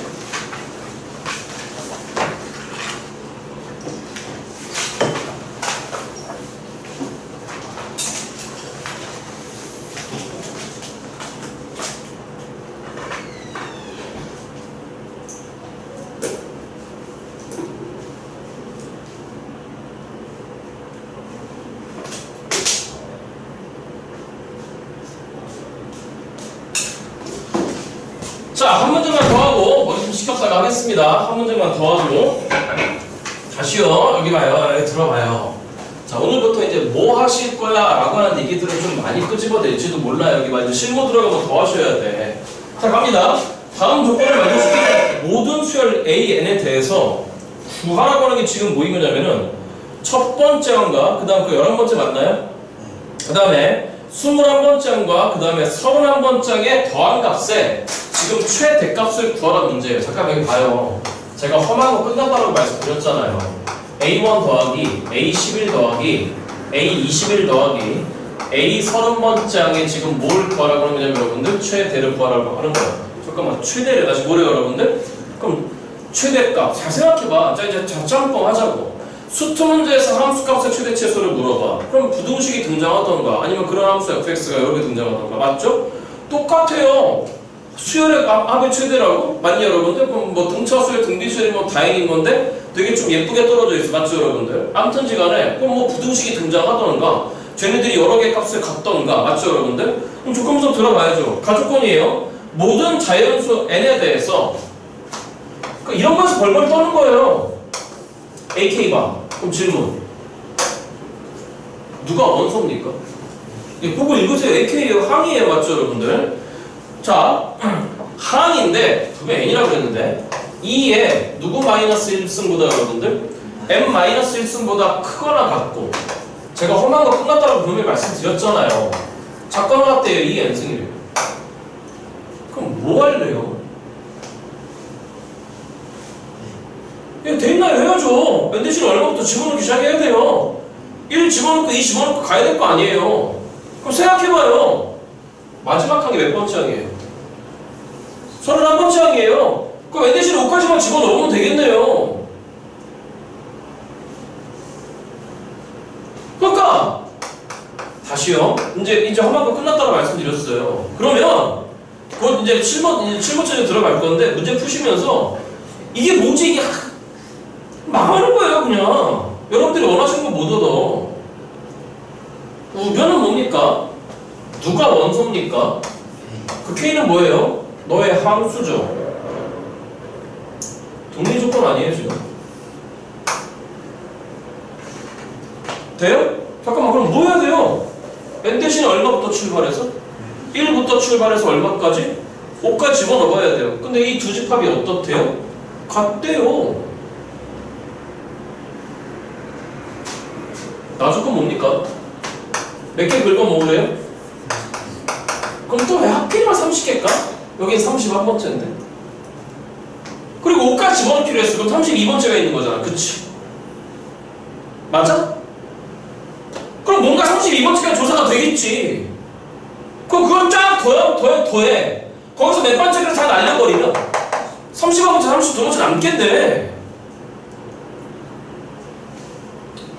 자, 한 문제만 더 하고 머리 좀 식혔다가 하겠습니다. 한 문제만 더 하고 다시요. 여기 봐요. 여기 들어봐요. 자, 오늘부터 이제 뭐 하실 거야? 라고 하는 얘기들을 좀 많이 끄집어낼지도 몰라요. 여기 봐. 이제 실무 들어가고 더 하셔야 돼. 자, 갑니다. 다음 조건을 만족시키는 모든 수열 AN에 대해서 구하라고 하는 게 지금 뭐인 거냐면은 첫 번째 항과 그 다음 그 11번째 맞나요? 그 다음에 21번째 항과 그 다음에 31번째 항의 더한 값에 지금 최대값을 구하라는 문제예요. 잠깐 여기 봐요. 제가 험한 거 끝났다고 말씀드렸잖아요. A1 더하기 A11 더하기 A21 더하기 A30번째 항에 지금 뭘 구하라고 하는 거냐면 여러분들 최대를 구하라고 하는 거예요. 잠깐만 최대를 다시 뭐래요 여러분들? 그럼 최대값 잘 생각해봐. 자 이제 자짬뽕 하자고. 수트 문제에서 함수값의 최대치수를 물어봐. 그럼 부등식이 등장하던가 아니면 그런 함수 fx가 여러 개 등장하던가 맞죠? 똑같아요. 수열의 합의 최대라고? 맞니 여러분들? 그럼 뭐 등차수열 등비수열이 뭐 다행인 건데 되게 좀 예쁘게 떨어져 있어. 맞죠 여러분들? 아무튼지간에 그럼 뭐 부등식이 등장하던가 쟤네들이 여러 개 값을 갖던가 맞죠 여러분들? 그럼 조금만 들어봐야죠. 가족권이에요. 모든 자연수 n에 대해서 이런 거에서 벌벌 떠는 거예요. AK봐. 그럼 질문. 누가 원소입니까? 보고 읽으세요. AK예요. 항이에요. 맞죠 여러분들? 자, 항인데 분명 n이라고 그랬는데 2에 누구 마이너스 1승보다 여러분들? m-1승보다 크거나 같고 제가 험한 거 끝났다고 분명히 말씀드렸잖아요. 작거나 같대요. 2의 n승이래요. 그럼 뭐 할래요? 돼 있나요? 해야죠. n 대신 얼마부터 집어넣기 시작해야 돼요. 1 집어넣고 2 집어넣고 가야 될 거 아니에요. 그럼 생각해봐요. 마지막 항이 몇 번째 항이에요? 31번째 항이에요. 그럼 n 대신 5까지만 집어넣으면 되겠네요. 그러니까 다시요. 이제 험한 거 끝났다고 말씀드렸어요. 그러면 그건 이제 7번째 들어갈 건데 문제 푸시면서 이게 뭐지 이게 망하는 거예요 그냥. 여러분들이 원하시는 거 못 얻어. 우변은 뭡니까? 누가 원소입니까? 그 K는 뭐예요? 너의 함수죠. 동리 조건 아니에요 지금? 돼요? 잠깐만 그럼 뭐 해야 돼요? n 대신에 얼마부터 출발해서? 1부터 출발해서 얼마까지? 5까지 집어넣어야 돼요. 근데 이 두 집합이 어떻대요? 같대요. 나조건 뭡니까? 몇 개 긁어 모으래요? 그럼 또 왜 하필이면 30개일까? 여긴 31번째인데 그리고 5까지 집어넣기로 했어. 그럼 32번째가 있는 거잖아. 그치? 맞아? 그럼 뭔가 32번째까지 조사가 되겠지. 그럼 그걸 쫙 더해. 거기서 몇 번째를 다 날려버리면 30번째, 32번째 남겠네.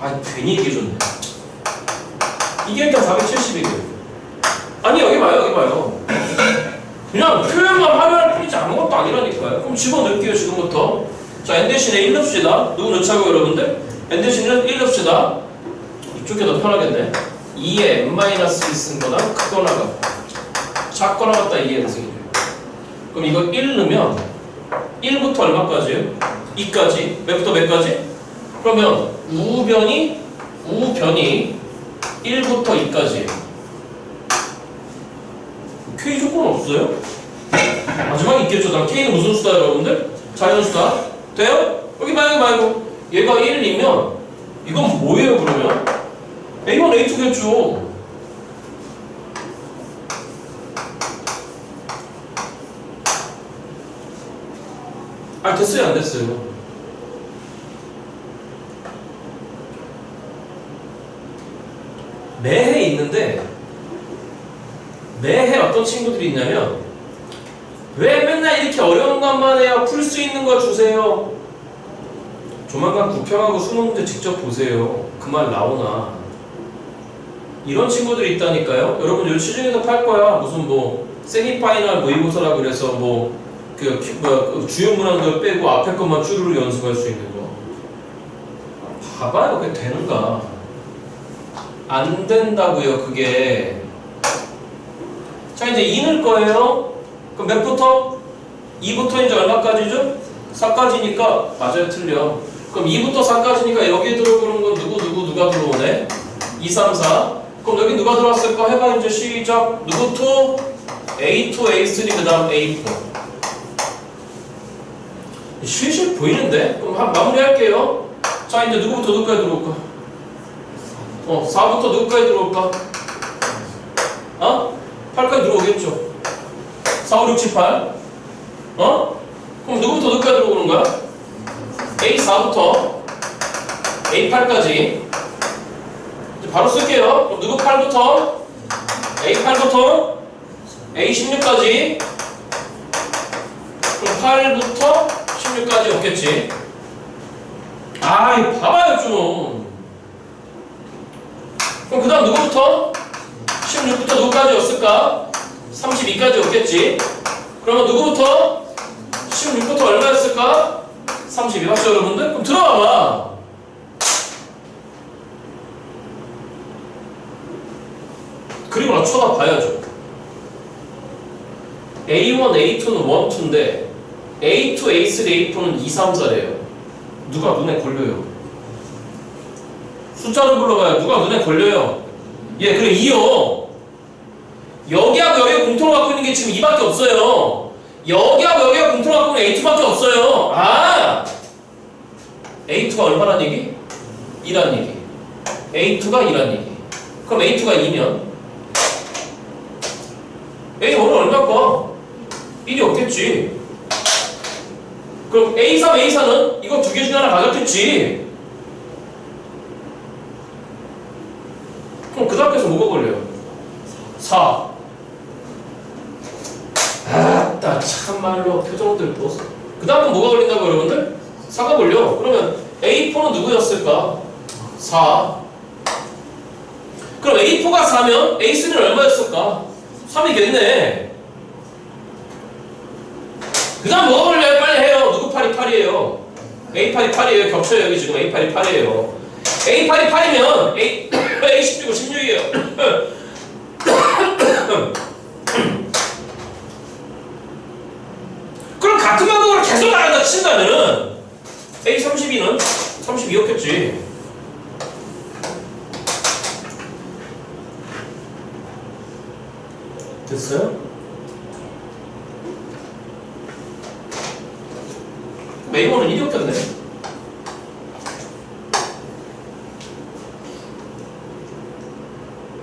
아 괜히 얘기해줬네. 이게 일단 470이고요. 아니 여기 봐요. 그냥 표현만 하려할 뿐이지 아무것도 아니라니까요. 그럼 집어넣을게요 지금부터. 자 n 대신에 1 넣읍시다. 누구 넣자고 여러분들? n 대신에 1 넣읍시다. 이쪽이 더 편하겠네. 2에 n-1쓴 거나 크거나 같고 작거나 같다 2의 n승이래요. 그럼 이거 1 넣으면 1부터 얼마까지예요? 2까지. 몇부터 몇까지? 그러면 우변이 1부터 2까지예요. K 조건 없어요? 마지막에 있겠죠. 다음 K는 무슨 수다 여러분들? 자연수다. 돼요? 여기 말고 얘가 1이면 이건 뭐예요 그러면? A1, A2겠죠. 아 됐어요 안 됐어요? 매해 있는데 매해 어떤 친구들이 있냐면 왜 맨날 이렇게 어려운 것만 해요? 풀 수 있는 거 주세요. 조만간 구평하고 수능 문제 직접 보세요. 그 말 나오나. 이런 친구들이 있다니까요. 여러분 여기 시중에서 팔 거야. 무슨 뭐 세미파이널 모의고사라 그래서 뭐 주요 문항들 빼고 앞에 것만 쭈루루 연습할 수 있는 거. 봐봐요. 그게 되는가. 안 된다고요 그게. 자 이제 2 넣을 거예요. 그럼 몇부터? 2부터 이제 얼마까지죠? 4까지니까 맞아요 틀려. 그럼 2부터 4까지니까 여기에 들어오는 건 누가 들어오네? 2, 3, 4. 그럼 여기 누가 들어왔을까? 해봐 이제 시작. 누구 2? A2, A3 그 다음 A4. 실실 보이는데? 그럼 마무리할게요. 자, 이제 누구부터 누구까지 들어올까? 4부터 누구까지 들어올까? 8까지 들어오겠죠. 4, 5, 6, 7, 8. 그럼 누구부터 누구까지 들어오는 거야? A4부터 A8까지. 바로 쓸게요. 그럼 누구 8부터? A8부터 A16까지. 그럼 8부터 16까지 없겠지. 봐봐요 좀. 그럼 그 다음 누구부터? 16부터 누구까지 였을까? 32까지 없겠지. 그러면 누구부터? 16부터 얼마였을까? 32 맞죠 여러분들? 그럼 들어와봐. 그리고 나 쳐다봐야죠. A1, A2는 1, 2인데 A2, A3, A4는 2, 3, 4래요. 누가 눈에 걸려요? 숫자를 불러봐요. 누가 눈에 걸려요? 그래 2요. 여기하고 여기가 공통을 갖고 있는 게 지금 2밖에 없어요. 여기하고 여기가 공통을 갖고 있는 A2밖에 없어요. A2가 얼마란 얘기? 2란 얘기. A2가 2란 얘기. 그럼 A2가 2면 A1은 얼마일까? 1이 없겠지. 그럼 A3, A4는 이거 두 개 중에 하나 가졌겠지. 그럼 그 다음에서 뭐가 걸려요? 4. 참말로 표정들 보소. 그 다음은 뭐가 걸린다고 여러분들? 4가 걸려. 그러면 A4는 누구였을까? 4. 그럼 A4가 4면 A3는 얼마였을까? 3이겠네. 그 다음 뭐가 걸려요? 빨리 해요. 누구 8이 8이에요? A8이 8이에요. 겹쳐요. 여기 지금 A8이 8이에요. A8이 8이면 A16은 16이에요. 그럼 같은 방법으로 계속 나간다 친다면은 A32는 32였겠지. 됐어요? A1은 1이었겠네.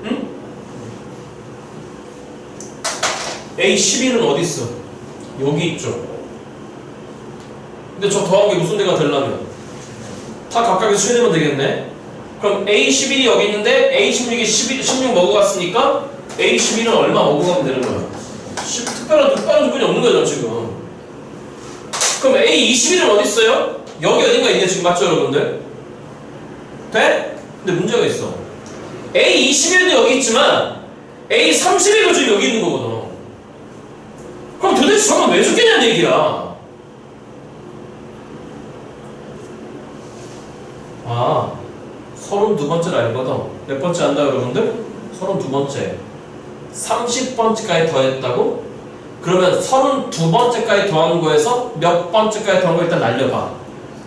응? A11은 어디 있어? 여기 있죠. 근데 저 더한 게 무슨 데가 되려면 다 각각에서 수행하면 되겠네. 그럼 A11이 여기 있는데 A16이 16 먹어갔으니까 A11은 얼마 먹어가면 되는 거야? 특별한 조건이 없는 거죠 지금. 그럼 A21은 어디 있어요? 여기 어딘가 있네 지금 맞죠 여러분들? 돼? 근데 문제가 있어. A21도 여기 있지만 A31도 지금 여기 있는 거거든. 그럼 도대체 저건 왜 죽겠냐는 얘기야. 32번째를 알거든. 몇 번째 안다 여러분들? 32번째. 30번째까지 더했다고? 그러면 32번째까지 더한 거에서 몇 번째까지 더한 거 일단 날려봐.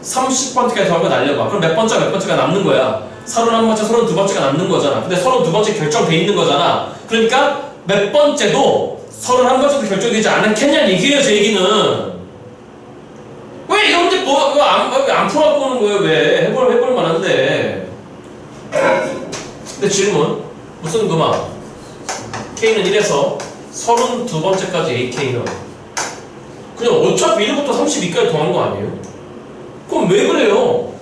30번째까지 더한 거 날려봐. 그럼 몇 번째가 남는 거야? 31번째, 32번째가 남는 거잖아. 근데 32번째 결정돼 있는 거잖아. 그러니까 몇 번째도 31번째도 결정되지 않겠냐는 얘기예요, 제 얘기는. 왜 이런 문제 안 풀어갖고 오는 거예요, 왜? 해볼 만한데. 근데 질문. 무슨 그만? K는 1에서 32번째까지 AK는 그냥 어차피 1부터 32까지 더한 거 아니에요? 그럼 왜 그래요?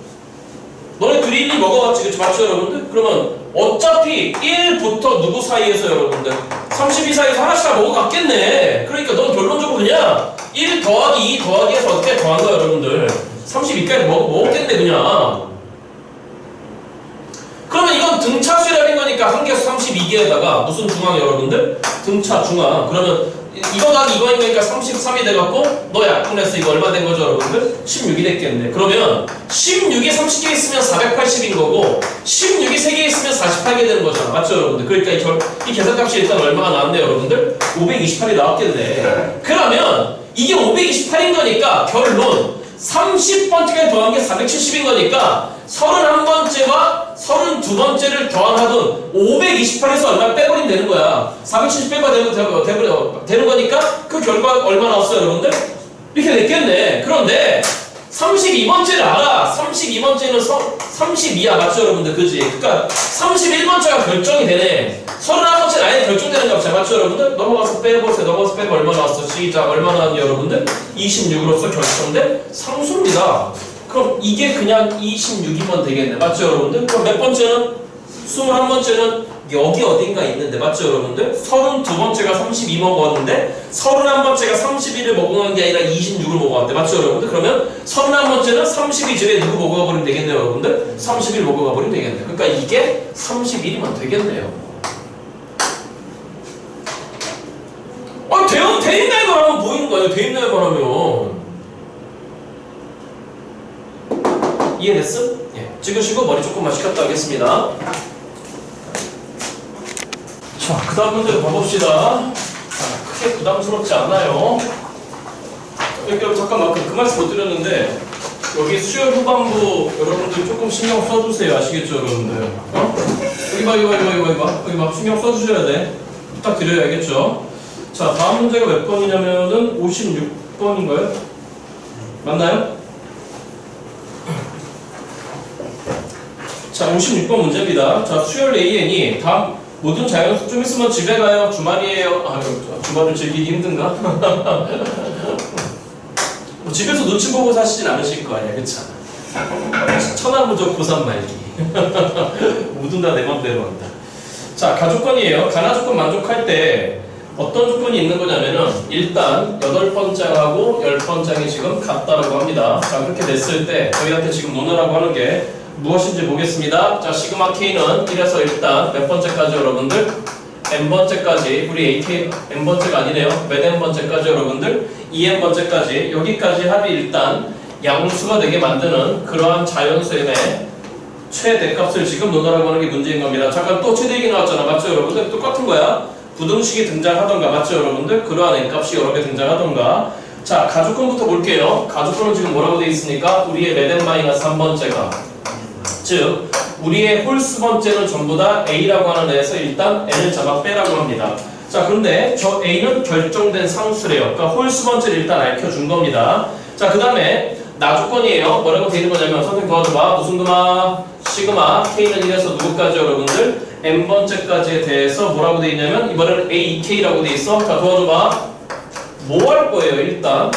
너네 둘이 1, 2 먹어봤지, 그치? 맞죠, 여러분들? 그러면 어차피 1부터 누구 사이에서 여러분들? 32 사이에서 하나씩 다 먹어갔겠네. 그러니까 넌 결론적으로 그냥 1 더하기 2 더하기 해서 어떻게 더한 거야, 여러분들? 32까지 먹었겠네, 그냥. 그러면 이건 등차 수열인 거니까 한 개수 32개에다가 무슨 중앙 여러분들? 등차 중앙. 그러면 이거 더하기 이거인 거니까 33이 돼갖고 너 약분해서 이거 얼마 된 거죠 여러분들? 16이 됐겠네. 그러면 16이 30개 있으면 480인 거고 16이 3개 있으면 48개 되는 거잖아. 맞죠 여러분들? 그러니까 이 계산값이 일단 얼마가 나왔네요 여러분들? 528이 나왔겠네. 그러면 이게 528인 거니까 결론 30번째까지 더한 게 470인 거니까 31번째와 32번째를 더하든 528에서 얼마 빼버리면 되는 거야. 470 빼봐 되는 거니까 그 결과 얼마 나왔어요 여러분들? 이렇게 냈겠네. 그런데 32번째를 알아. 32번째는 32야. 맞죠, 여러분들? 그지? 그러니까 31번째가 결정이 되네. 31번째는 아예 결정되는 값이야. 맞죠, 여러분들? 넘어가서 빼보세요. 넘어가서 빼면 얼마 나왔어? 시작. 얼마 나왔니, 여러분들? 26으로서 결정된 상수입니다. 그럼 이게 그냥 26이면 되겠네. 맞죠, 여러분들? 그럼 몇 번째는? 21번째는 여기 어딘가 있는데. 맞죠, 여러분들? 32번째가 32 먹었는데 31번째가 31을 먹어간 게 아니라 26을 먹어갔대. 맞죠, 여러분들? 그러면 31번째는 32집에 누구 먹어가버리면 되겠네요, 여러분들? 31 먹어가버리면 되겠네요. 그러니까 이게 31이면 되겠네요. 대입날만 하면 보이는 거 아니에요? 대입날만 하면. 이해됐어? 예. 찍으시고 머리 조금만 식혔다 하겠습니다. 자, 그 다음 문제로 가봅시다. 크게 부담스럽지 않아요. 여러분 잠깐만 그 말씀 못 드렸는데 여기 수열 후반부 여러분들 조금 신경 써주세요. 아시겠죠, 여러분들? 어? 여기 봐 신경 써주셔야 돼. 부탁드려야 알겠죠? 자, 다음 문제가 몇 번이냐면은 56번인가요? 맞나요? 자, 56번 문제입니다. 자, 수열 AN이 다음 모든 자연수 좀 있으면 집에 가요. 주말이에요. 주말을 즐기기 힘든가? 뭐 집에서 눈치 보고 사시진 않으실 거 아니야, 그쵸? 천하무적 고3 말기. 모든 다 내 맘대로 한다. 자, 가조건이에요. 가나조건 만족할 때 어떤 조건이 있는 거냐면은 일단 8번장하고 10번장이 지금 같다라고 합니다. 자, 그렇게 됐을 때 저희한테 지금 논하라고 하는 게 무엇인지 보겠습니다. 자, 시그마 K는 1에서 일단 몇 번째까지 여러분들? n번째까지. 우리 AK n번째가 아니네요. 몇 n번째까지 여러분들? 2n번째까지. 여기까지 합이 일단 양수가 되게 만드는 그러한 자연수의 최대값을 지금 논하라고 하는 게 문제인 겁니다. 잠깐 또 최대 얘기 나왔잖아. 맞죠, 여러분들? 똑같은 거야. 부등식이 등장하던가. 맞죠, 여러분들? 그러한 n값이 여러 개 등장하던가. 자, 가조건부터 볼게요. 가조건은 지금 뭐라고 되어 있습니까? 우리의 몇 n-3번째가 즉 우리의 홀수 번째는 전부 다 A라고 하는 애에서 일단 N을 잡아 빼라고 합니다. 자, 그런데 저 A는 결정된 상수래요. 그러니까 홀수 번째를 일단 알려준 겁니다. 자, 그 다음에 나조건이에요. 뭐라고 되어 있는 거냐면 선생님 도와줘봐. 무슨 그마? 시그마 K는 1에서 누구까지 여러분들? N번째까지에 대해서 뭐라고 되어 있냐면 이번에는 AK라고 되어 있어. 자, 도와줘봐. 뭐 할 거예요, 일단?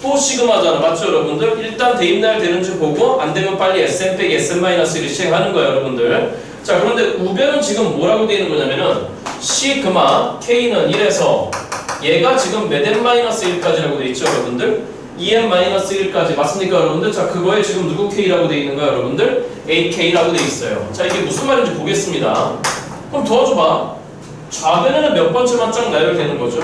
또 시그마잖아. 맞죠, 여러분들? 일단 대입날 되는지 보고 안 되면 빨리 SM 빼기 SM-1을 시행하는 거예요, 여러분들. 자, 그런데 우변은 지금 뭐라고 되어 있는 거냐면은 시그마 K는 1에서 얘가 지금 몇 n-1까지라고 되어 있죠, 여러분들? 2n-1까지 맞습니까, 여러분들? 자, 그거에 지금 누구 K라고 되어 있는 거야, 여러분들? AK라고 되어 있어요. 자, 이게 무슨 말인지 보겠습니다. 그럼 도와줘봐. 좌변에는 몇 번째만 쫙 나열되는 거죠?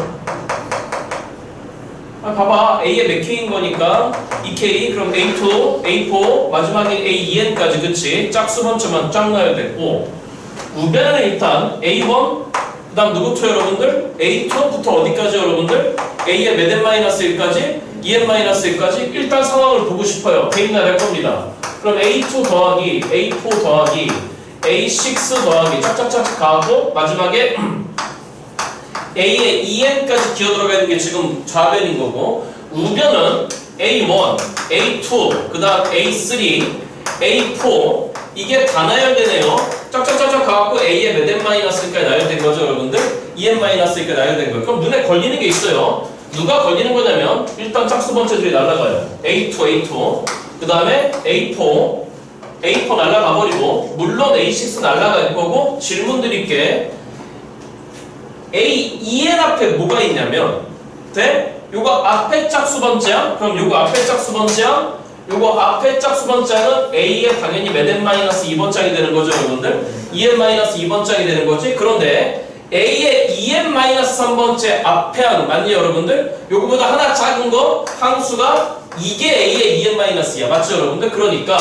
봐봐. A의 몇 K인 거니까 2K, 그럼 A2, A4, 마지막에 A2N까지, 그치? 짝수 번째만 쫙 나열됐고 우변에는 일단 A1, 그 다음 누구부터 여러분들? A2부터 어디까지 여러분들? A의 몇 n-1까지? 2n-1까지? 일단 상황을 보고 싶어요. 대입날 할 겁니다. 그럼 A2 더하기, A4 더하기, A6 더하기 짝짝짝 가고 마지막에 A의 2n까지 기어 들어가 있는 게 지금 좌변인 거고 우변은 A1, A2, 그 다음 A3, A4 이게 다 나열되네요. 짝짝짝짝 가갖고 A의 몇 n-까지 나열된 거죠, 여러분들? 2n-까지 나열된 거예요. 그럼 눈에 걸리는 게 있어요. 누가 걸리는 거냐면 일단 짝수 번째들이 날아가요. A2, A2, 그 다음에 A4, A4 날아가 버리고 물론 A6 날아갈 거고 질문 드릴게. A, 2n 앞에 뭐가 있냐면 돼? 요거 앞에 짝수 번째야? 그럼 요거 앞에 짝수 번째야? 요거 앞에 짝수 번째는 A의 당연히 몇 n-2번짝이 되는 거죠, 여러분들? 2n-2번짝이 되는 거지? 그런데 A의 2n-3번째 앞에 항 맞니, 여러분들? 요거보다 하나 작은 거 항수가 이게 A의 2n-2야. 맞죠, 여러분들? 그러니까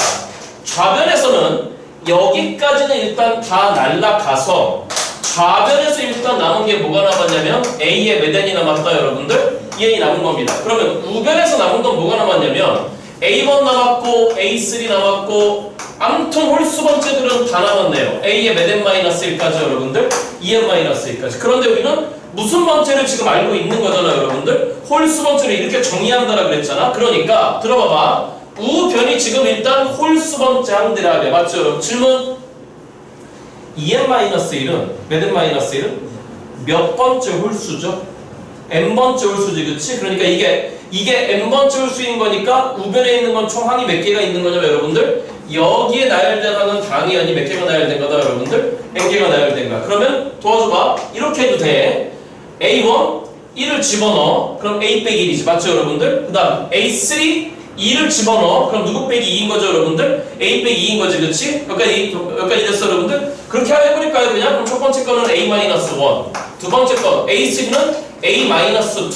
좌변에서는 여기까지는 일단 다 날라가서 좌변에서 일단 남은 게 뭐가 남았냐면 A의 몇 n이 남았다, 여러분들? 2n이 남은 겁니다. 그러면 우변에서 남은 건 뭐가 남았냐면 A1 남았고 A3 남았고 아무튼 홀수 번째들은 다 남았네요. A의 몇 n-1까지 여러분들? 2n-1까지. 그런데 우리는 무슨 번째를 지금 알고 있는 거잖아요, 여러분들. 홀수 번째를 이렇게 정의한다라 그랬잖아. 그러니까 들어봐봐. 우변이 지금 일단 홀수 번째 항대라 그래. 맞죠, 여러분? 질문. 2n-1은 몇 n-1은 몇 번째 홀수죠? n번째 홀수지, 그치? 그러니까 이게 n번째 홀수인 거니까 우변에 있는 건 총 항이 몇 개가 있는 거냐면 여러분들 여기에 나열된 항은 당연히 몇 개가 나열된 거다, 여러분들? n개가 나열된 거야. 그러면 도와줘봐. 이렇게 해도 돼. A1 1을 집어넣어. 그럼 A 빼기 1이지. 맞죠, 여러분들? 그 다음 A3 2를 집어넣어. 그럼 누구 빼기 2인 거죠, 여러분들? A 빼기 2인 거지, 그치? 여기까지 됐어, 여러분들? 그렇게 해버릴까요, 그냥? 그럼 첫 번째 거는 A-1. 두 번째 거 A3는 A-2.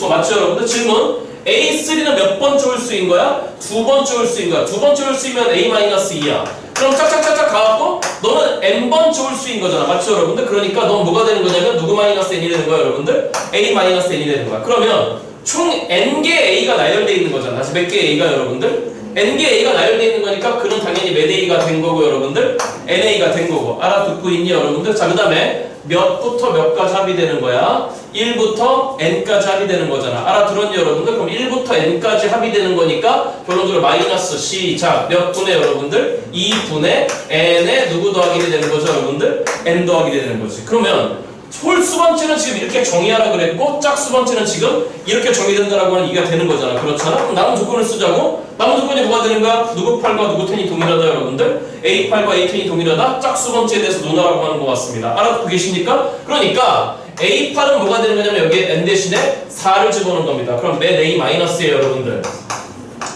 맞죠, 여러분들? 질문. A3는 몇 번째 홀수인 거야? 두 번째 홀수인 거야. 두 번째 홀수이면 A-2야. 그럼 짝짝짝짝 가갖고 너는 n번째 홀수인 거잖아. 맞죠, 여러분들? 그러니까 넌 뭐가 되는 거냐면 누구 마이너스 n이 되는 거야, 여러분들? A-n이 되는 거야. 그러면 총 n개 a가 나열되어 있는 거잖아. 다시 몇 개 a가, 여러분들? n개 a가 나열되어 있는 거니까 그는 당연히 몇 a가 된 거고, 여러분들? na가 된 거고. 알아듣고 있니, 여러분들? 자, 그 다음에 몇부터 몇까지 합의되는 거야? 1부터 n까지 합의되는 거잖아. 알아들었니, 여러분들? 그럼 1부터 n까지 합의되는 거니까 결론적으로 마이너스 시작 몇 분의, 여러분들? 2분의 n에 누구 더하기 되는 거죠, 여러분들? n 더하기 되는 거지. 그러면 홀수 번째는 지금 이렇게 정의하라 그랬고 짝수 번째는 지금 이렇게 정의된다라고 하는 이가 되는 거잖아. 그렇잖아? 그럼 남은 조건을 쓰자고. 남은 조건이 뭐가 되는 거야? 누구 8과 누구 10이 동일하다, 여러분들? A8과 A10이 동일하다? 짝수 번째에 대해서 논하라고 하는 것 같습니다. 알아듣고 계십니까? 그러니까 A8은 뭐가 되는 거냐면 여기에 n 대신에 4를 집어넣은 겁니다. 그럼 몇 A-예요, 여러분들?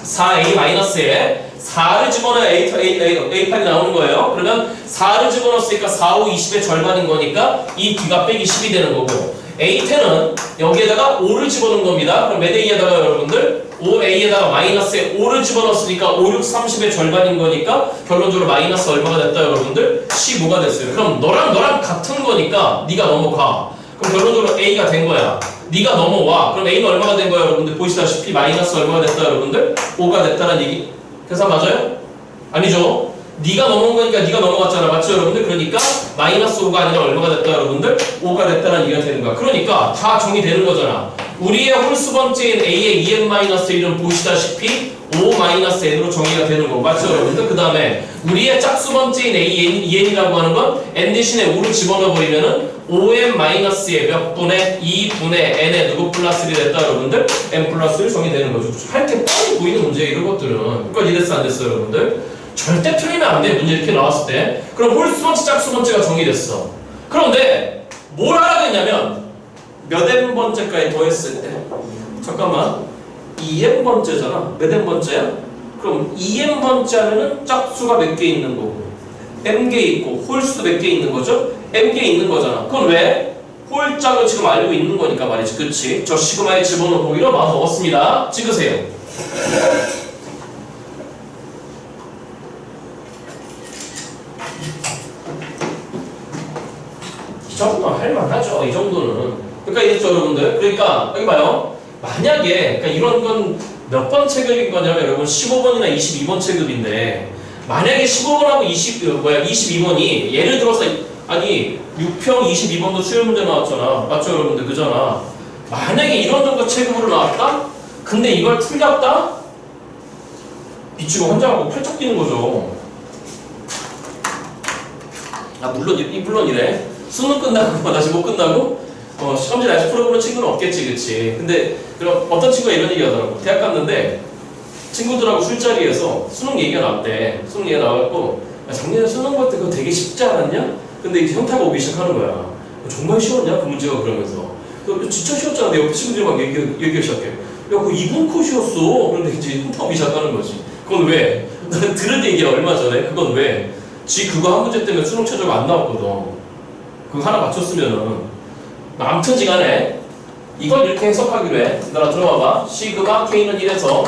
4A-에 4를 집어넣어야 A8이 나오는 거예요. 그러면 4를 집어넣었으니까 4, 5, 20의 절반인 거니까 이 뒤가 빼기 10이 되는 거고, A10은 여기에다가 5를 집어넣은 겁니다. 그럼 몇 A에다가, 여러분들? 5A에다가 마이너스에 5를 집어넣었으니까 5, 6, 30의 절반인 거니까 결론적으로 마이너스 얼마가 됐다, 여러분들? 15가 됐어요. 그럼 너랑 같은 거니까 네가 넘어가. 그럼 결론적으로 A가 된 거야. 네가 넘어와. 그럼 A는 얼마가 된 거야, 여러분들? 보시다시피 마이너스 얼마가 됐다, 여러분들? 5가 됐다는 얘기. 계산 맞아요? 아니죠? 네가 넘어온 거니까 네가 넘어갔잖아. 맞죠, 여러분들? 그러니까 마이너스 5가 아니라 얼마가 됐다, 여러분들? 5가 됐다는 얘기가 되는 거야. 그러니까 다 정의되는 거잖아. 우리의 홀수 번째인 A의 2n-1은 보시다시피 5-n으로 정의가 되는 거고. 맞죠, 여러분들? 그 다음에 우리의 짝수 번째인 An이라고 하는 건 n 대신에 5를 집어넣어버리면은 5n-의 몇 분의 2분의 n에 누구 플러스 1이 됐다, 여러분들? n 플러스 1 정의되는 거죠. 할 게 뻔히 보이는 문제예요, 이런 것들은. 그러니까 이랬어, 안 됐어, 여러분들? 절대 틀리면 안 돼, 문제 이렇게 나왔을 때. 그럼 홀수 번째, 짝수 번째가 정의됐어. 그런데 뭘 알아냈냐면 몇 n 번째까지 더했을 때, 잠깐만, 2n 번째잖아. 몇 n 번째야? 그럼 2n 번째 하면은 짝수가 몇 개 있는 거고 n개 있고 홀수도 몇 개 있는 거죠? n개 있는 거잖아. 그건 왜? 홀짝을 지금 알고 있는 거니까 말이지. 그치? 저 시그마에 집어넣고 보기로 마음 먹었습니다. 찍으세요. 이 정도는 할만하죠. 이 정도는. 그러니까 이랬죠, 여러분들. 그러니까 여기 봐요. 만약에 그러니까 이런 건 몇 번 체급인 거냐면 여러분 15번이나 22번 체급인데, 만약에 15번하고 22번이 예를 들어서 아니 6평 22번도 수열 문제 나왔잖아. 맞죠, 여러분들? 그잖아. 만약에 이런 정도 체급으로 나왔다? 근데 이걸 틀렸다? 빗치고 환장하고 펼쩍 뛰는 거죠. 아, 물론 이래. 수능 끝나고 다시 못 끝나고 시험지 날씨 풀어보는 친구는 없겠지, 그치? 근데 그럼 어떤 친구가 이런 얘기 하더라고. 대학 갔는데 친구들하고 술자리에서 수능 얘기가 나왔대. 수능 얘기가 나와갖고 작년에 수능 볼 때 그거 되게 쉽지 않았냐? 근데 이제 현타가 오기 시작하는 거야. 정말 쉬웠냐? 그 문제가. 그러면서 진짜 쉬웠잖아. 내 옆에 친구들이 막 얘기하기 시작해. 야, 그거 이분코 쉬웠어. 그런데 이제 현타 오기 시작하는 거지. 그건 왜? 난 들은 얘기야, 얼마 전에. 그건 왜? 지 그거 한 문제 때문에 수능 최저가 안 나왔거든. 그거 하나 맞췄으면은. 아무튼지 간에 이걸 이렇게 해석하기로 해. 나라 들어봐봐. 시그마 K는 1에서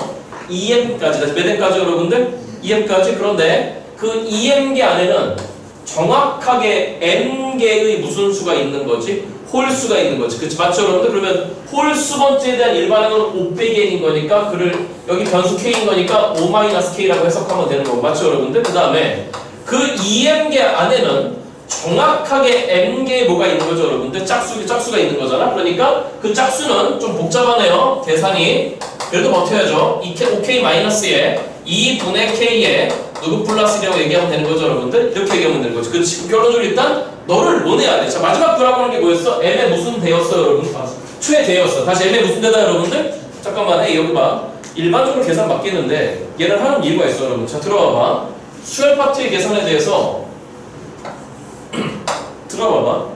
2m까지, 몇 m까지, 여러분들? 2m까지. 그런데 그 2m개 안에는 정확하게 n개의 무슨 수가 있는 거지? 홀수가 있는 거지. 그치? 맞죠, 여러분들? 그러면 홀수 번째에 대한 일반항은 5 빼기 n인 거니까 그를 여기 변수 k인 거니까 5-k라고 해석하면 되는 거고. 맞죠, 여러분들? 그 다음에 그 2m개 안에는 정확하게 n개의 뭐가 있는 거죠, 여러분들? 짝수가 있는 거잖아. 그러니까 그 짝수는 좀 복잡하네요. 계산이. 그래도 버텨야죠. 5k-에 2분의 k에 누구 플러스라고 얘기하면 되는 거죠, 여러분들? 이렇게 얘기하면 되는 거죠. 그렇지. 결론적으로 일단 너를 논해야 돼. 자, 마지막 구라고 하는 게 뭐였어? m에 무슨 대였어, 여러분? 최대였어. 다시 m에 무슨 대다, 여러분들? 잠깐만, 여기 봐. 일반적으로 계산 맡기는데 얘를 하는 이유가 있어, 여러분. 자, 들어와 봐. 수열 파트의 계산에 대해서 들어봐봐.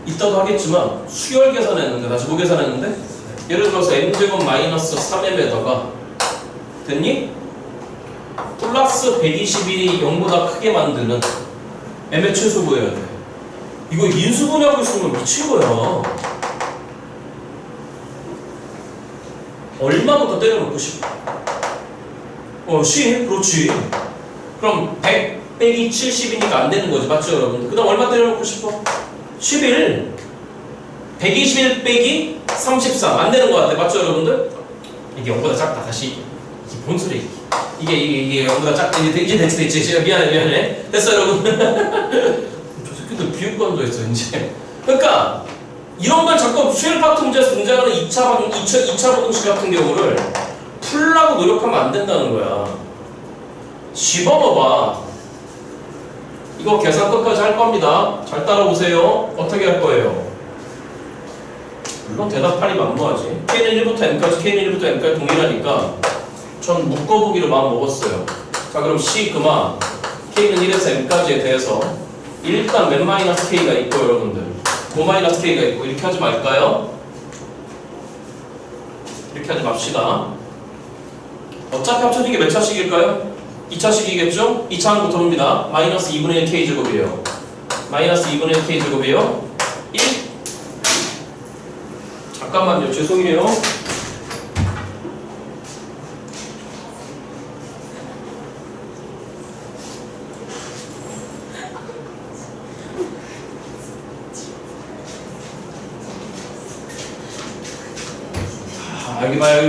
이따도 하겠지만 수열 계산했는데 다시 뭐 계산했는데? 예를 들어서 m제곱 마이너스 3m에다가 됐니? 플러스 121이 0보다 크게 만드는 m의 최소 구해야 돼. 이거 인수분해하고 있으면 미친 거야. 얼마부터 때려놓고 싶어? 10? 그렇지. 그럼 100 빼기 70이니까 안 되는 거지. 맞죠, 여러분? 그 다음 얼마 때려놓고 싶어? 11. 121 빼기 33. 안 되는 거 같아. 맞죠, 여러분들? 이게 0보다 작다. 다시. 이게 뭔 소리? 이게 0보다 작다. 이제 됐지. 미안해. 됐어, 여러분? 저 새끼들 비웃고 앉아있어, 이제. 그러니까, 이런 걸 자꾸 수열 파트 문제에서 등장하는 2차 부등식 같은 경우를 풀라고 노력하면 안 된다는 거야. 집어봐봐. 이거 계산 끝까지 할 겁니다. 잘 따라오세요. 어떻게 할 거예요? 물론 대답하니 만무하지. K는 1부터 N까지, K는 1부터 N까지 동일하니까 전 묶어보기로 마음 먹었어요. 자, 그럼 C 그만 K는 1에서 N까지에 대해서 일단 맨 마이너스 K가 있고, 여러분들 5 마이너스 K가 있고, 이렇게 하지 말까요? 이렇게 하지 맙시다. 어차피 합쳐진 게 몇 차식일까요? 2차식이겠죠? 2차항부터 봅니다. 마이너스 2분의 1 K제곱이에요. 마이너스 2분의 1 K제곱이에요. 1. 잠깐만요. 죄송해요. 여기 봐요.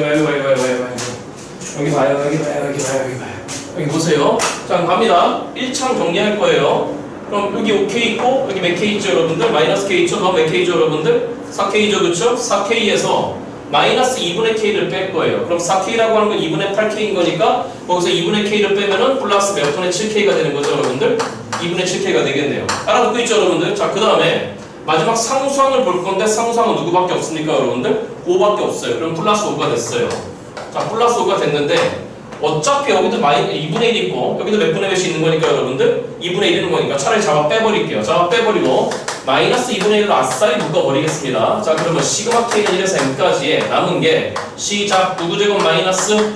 여기 보세요. 자, 갑니다. 1창 정리할 거예요. 그럼 여기 5K 있고, 여기 몇 K 있죠, 여러분들? 마이너스 K 있죠? 몇 K죠, 여러분들? 4K죠, 그쵸? 4K에서 마이너스 2분의 K를 뺄 거예요. 그럼 4K라고 하는 건 2분의 8K인 거니까, 거기서 2분의 K를 빼면은 플러스 몇 분의 7K가 되는 거죠, 여러분들? 2분의 7K가 되겠네요. 알아듣고 있죠, 여러분들? 자, 그 다음에 마지막 상수항을 볼 건데, 상수항은 누구밖에 없습니까, 여러분들? 5밖에 없어요. 그럼 플러스 5가 됐어요. 자, 플러스 5가 됐는데, 어차피 여기도 2분의 1 있고 여기도 몇 분의 몇이 있는 거니까, 여러분들 2분의 1 있는 거니까 차라리 잡아 빼버릴게요. 잡아 빼버리고 마이너스 2분의 1로 아싸리 묶어버리겠습니다. 자, 그러면 시그마 K는 1에서 M까지에 남은 게 시작 누구제곱 마이너스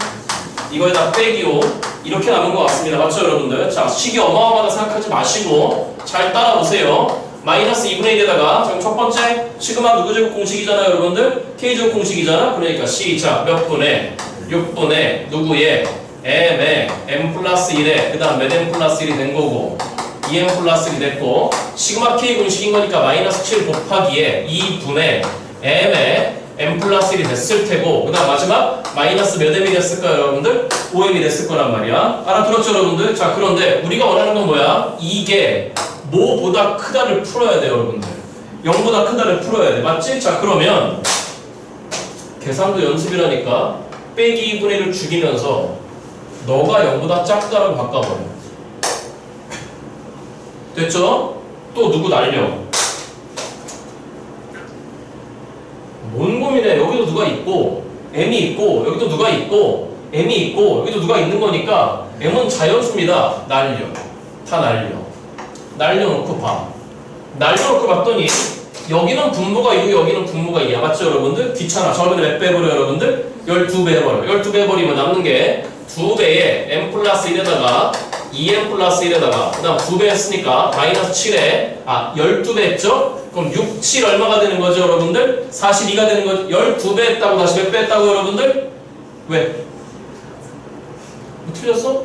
이거에다 빼기 5 이렇게 남은 것 같습니다. 맞죠, 여러분들? 자, 식이 어마어마하다 생각하지 마시고 잘 따라오세요. 마이너스 2분의 1에다가 지금 첫 번째 시그마 누구제곱 공식이잖아요, 여러분들? K제곱 공식이잖아. 그러니까 시작 몇 분의 6분의 누구의 m에 m 플러스 1에 그 다음 몇 m 플러스 1이 된 거고 2m 플러스 1이 됐고 시그마 k 공식인 거니까 마이너스 7 곱하기에 2분의 m에 m 플러스 1이 됐을 테고 그 다음 마지막 마이너스 몇 m이 됐을까요, 여러분들? 5m이 됐을 거란 말이야. 알아들었죠, 여러분들? 자, 그런데 우리가 원하는 건 뭐야? 이게 뭐보다 크다를 풀어야 돼요, 여러분들. 0보다 크다를 풀어야 돼. 맞지? 자, 그러면 계산도 연습이라니까 빼기 2분의 1을 죽이면서 너가 0보다 작다라고 바꿔버려. 됐죠? 또 누구 날려? 뭔 고민해. 여기도 누가 있고 m이 있고 여기도 누가 있고 m이 있고 여기도 누가 있는 거니까 m은 자연수입니다. 날려. 다 날려. 날려놓고 봐. 날려놓고 봤더니 여기는 분모가 2고 여기는 분모가 2야. 맞죠, 여러분들? 귀찮아. 저번에 몇 배 해버려, 여러분들? 12배 해버려. 12배 해버리면 남는 게 2배에 m 플러스 1에다가 2m 플러스 1에다가 그 다음 2배 했으니까 마이너스 7에 12배 했죠? 그럼 6, 7 얼마가 되는 거죠, 여러분들? 42가 되는 거죠? 12배 했다고 다시 몇 배 했다고, 여러분들? 왜? 뭐 틀렸어?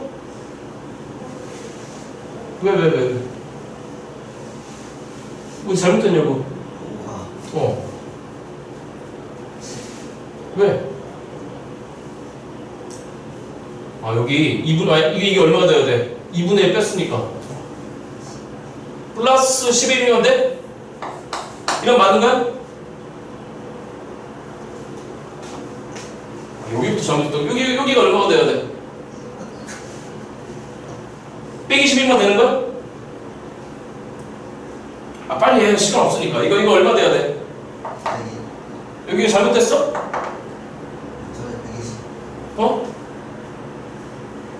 왜? 뭐 잘못됐냐고? 왜? 여기 2분, 이게 얼마가 돼야 돼? 2분의 1 뺐으니까 플러스 11이면 돼? 이런 맞는 거야? 여기부터 잘못했다. 여기가 얼마가 돼야 돼? 빼기 11만 되는 거야? 아 빨리 해. 시간 없으니까. 이거 얼마 돼야 돼? 여기가 잘못됐어? 어?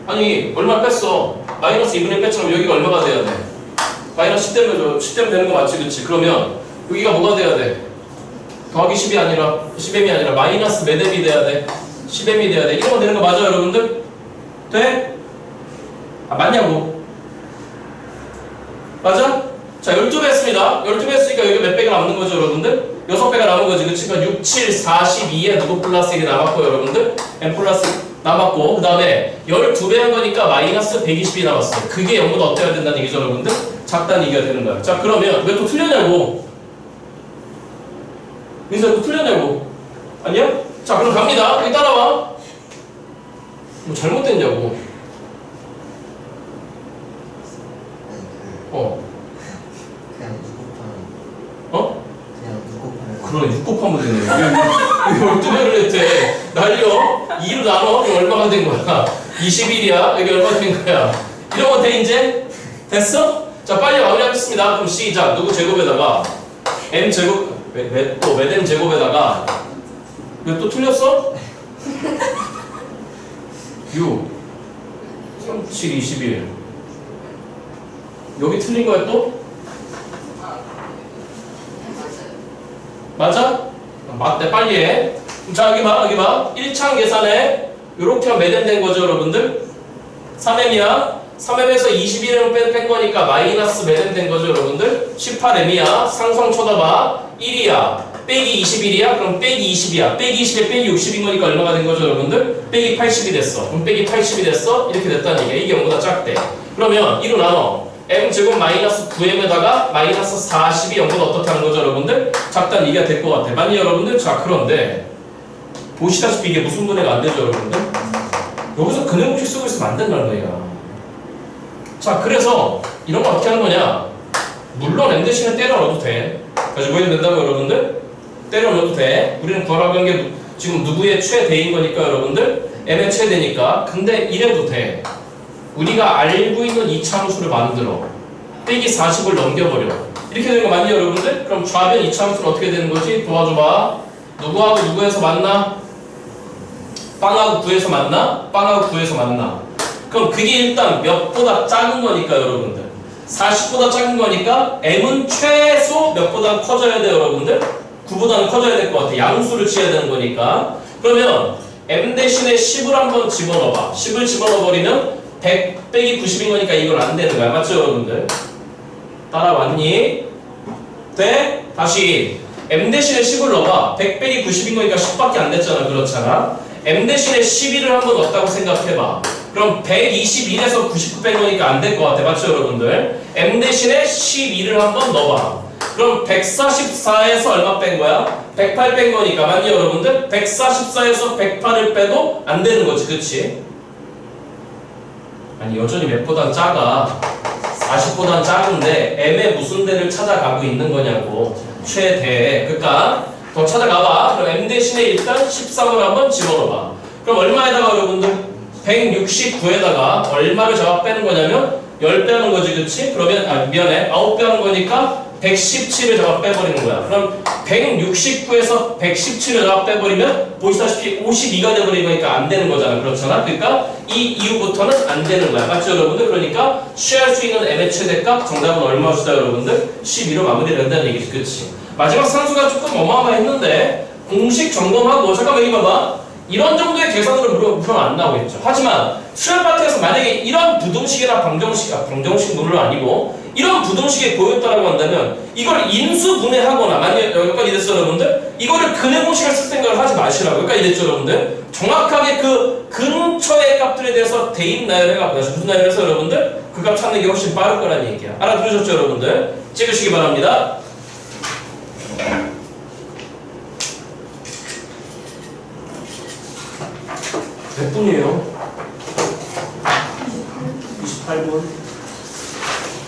아니 얼마 뺐어? 마이너스 2분의 1 뺐처럼 여기가 얼마가 돼야 돼? 마이너스 10되면 되는 거 맞지? 그치? 그러면 여기가 뭐가 돼야 돼? 더하기 10이 아니라 10m이 아니라 마이너스 몇 m이 돼야 돼? 10m이 돼야 돼. 이러면 되는 거 맞아요 여러분들? 돼? 아 맞냐고? 맞아? 자 12배 했습니다. 12배 했으니까 여기 몇 배가 남는 거죠 여러분들? 6배가 남은 거지. 그치? 그러니까 6, 7, 42에 누구 플러스 1이 남았고 여러분들? m 플러스 남았고 그 다음에 12배 한 거니까 마이너스 120이 남았어. 그게 0보다 어때야 된다는 얘기죠 여러분들? 작다는 얘기가 되는 거야. 자 그러면 왜 또 틀렸냐고? 민서 또 틀렸냐고? 아니야? 자 그럼 갑니다. 여기 따라와. 뭐 잘못됐냐고? 그러네 6 곱하면 되네. 12배를 했대. 날려 2로 나눠. 그럼 얼마가 된 거야? 21이야. 여기 얼마 된 거야? 이러면 돼 이제? 됐어? 자 빨리 마무리하겠습니다. 그럼 시작. 누구 제곱에다가 m 제곱 또 몇 m 제곱에다가 왜 또 틀렸어? 6 3, 7, 21 여기 틀린 거야 또? 맞아? 맞대. 빨리 해. 자 여기 봐 1창 계산에 요렇게 하면 몇 m 된 거죠 여러분들? 3m이야 3m에서 21m 뺀 거니까 마이너스 몇 m 된 거죠 여러분들? 18m이야 상성 쳐다봐 1이야 빼기 21이야 그럼 빼기 20이야 빼기 20에 빼기 60인 거니까 얼마가 된 거죠 여러분들? 빼기 80이 됐어. 그럼 빼기 80이 됐어? 이렇게 됐다는 얘기야. 이게 0보다 작대. 그러면 2로 나눠 m제곱 마이너스 9m에다가 마이너스 40이 0보다 어떻게 하는 거죠 여러분들? 작다는 얘기가 될 것 같아. 맞니 여러분들? 자 그런데 보시다시피 이게 무슨 분해가 안 되죠 여러분들? 여기서 근해 공식 쓰고 있으면 안 된다는 거야. 자 그래서 이런 거 어떻게 하는 거냐? 물론 m 대신에 때려 넣어도 돼. 그래서 뭐 해도 된다고 여러분들? 때려 넣어도 돼. 우리는 구하라고 한 게 지금 누구의 최대인 거니까 여러분들? m의 최대니까. 근데 이래도 돼. 우리가 알고 있는 이차함수를 만들어 빼기 40을 넘겨버려. 이렇게 되는 거 맞니 여러분들? 그럼 좌변 이차함수는 어떻게 되는 거지? 도와줘봐. 누구하고 누구에서 만나? 빵하고 9에서 만나? 빵하고 9에서 만나. 그럼 그게 일단 몇보다 작은 거니까 여러분들 40보다 작은 거니까 m은 최소 몇보다 커져야 돼요 여러분들? 9보다는 커져야 될 것 같아. 양수를 취해야 되는 거니까. 그러면 m 대신에 10을 한번 집어넣어봐. 10을 집어넣어버리면 100 빼기 90인 거니까 이건 안 되는 거야. 맞죠 여러분들? 따라왔니? 돼? 다시 m 대신에 10을 넣어봐. 100 빼기 90인 거니까 10밖에 안 됐잖아. 그렇잖아. m 대신에 11을 한번 넣었다고 생각해봐. 그럼 121에서 99 뺀 거니까 안 될 것 같아. 맞죠 여러분들? m 대신에 12를 한번 넣어봐. 그럼 144에서 얼마 뺀 거야? 108 뺀 거니까. 맞니 여러분들? 144에서 108을 빼도 안 되는 거지. 그치? 아니 여전히 몇보단 작아. 40보단 작은데 m의 무슨 대를 찾아가고 있는 거냐고. 최대. 그러니까 더 찾아가봐. 그럼 m 대신에 일단 13을 한번 집어넣어봐. 그럼 얼마에다가 여러분들? 169에다가 얼마를 잡아 빼는 거냐면 10배 하는 거지. 그치? 그러면 미안해 9배 하는 거니까 117을 잡아 빼버리는 거야. 그럼 169에서 117을 잡아 빼버리면 보시다시피 52가 돼버리는 거니까 안 되는 거잖아. 그렇잖아. 그러니까 이 이후부터는 안 되는 거야. 맞죠 여러분들? 그러니까 취할 수 있는 m의 최대값 정답은 얼마였다 여러분들? 12로 마무리된다는 얘기지. 그치? 마지막 상수가 조금 어마어마했는데 공식 점검하고 잠깐만 이거 봐봐. 이런 정도의 계산으로 물으면 안 나오겠죠. 하지만 수열 파트에서 만약에 이런 부등식이나 방정식 물론 아니고 이런 부등식이 보였다라고 한다면 이걸 인수분해하거나 만약 여기까지 됐어 여러분들? 이거를 근해 공식을 쓸 생각을 하지 마시라고. 여기까지 됐죠 여러분들? 정확하게 그 근처의 값들에 대해서 대입 나열해갖고 무슨 나열해서 여러분들? 그 값 찾는 게 훨씬 빠를 거라는 얘기야. 알아들으셨죠 여러분들? 찍으시기 바랍니다. 몇 분이에요? 28분?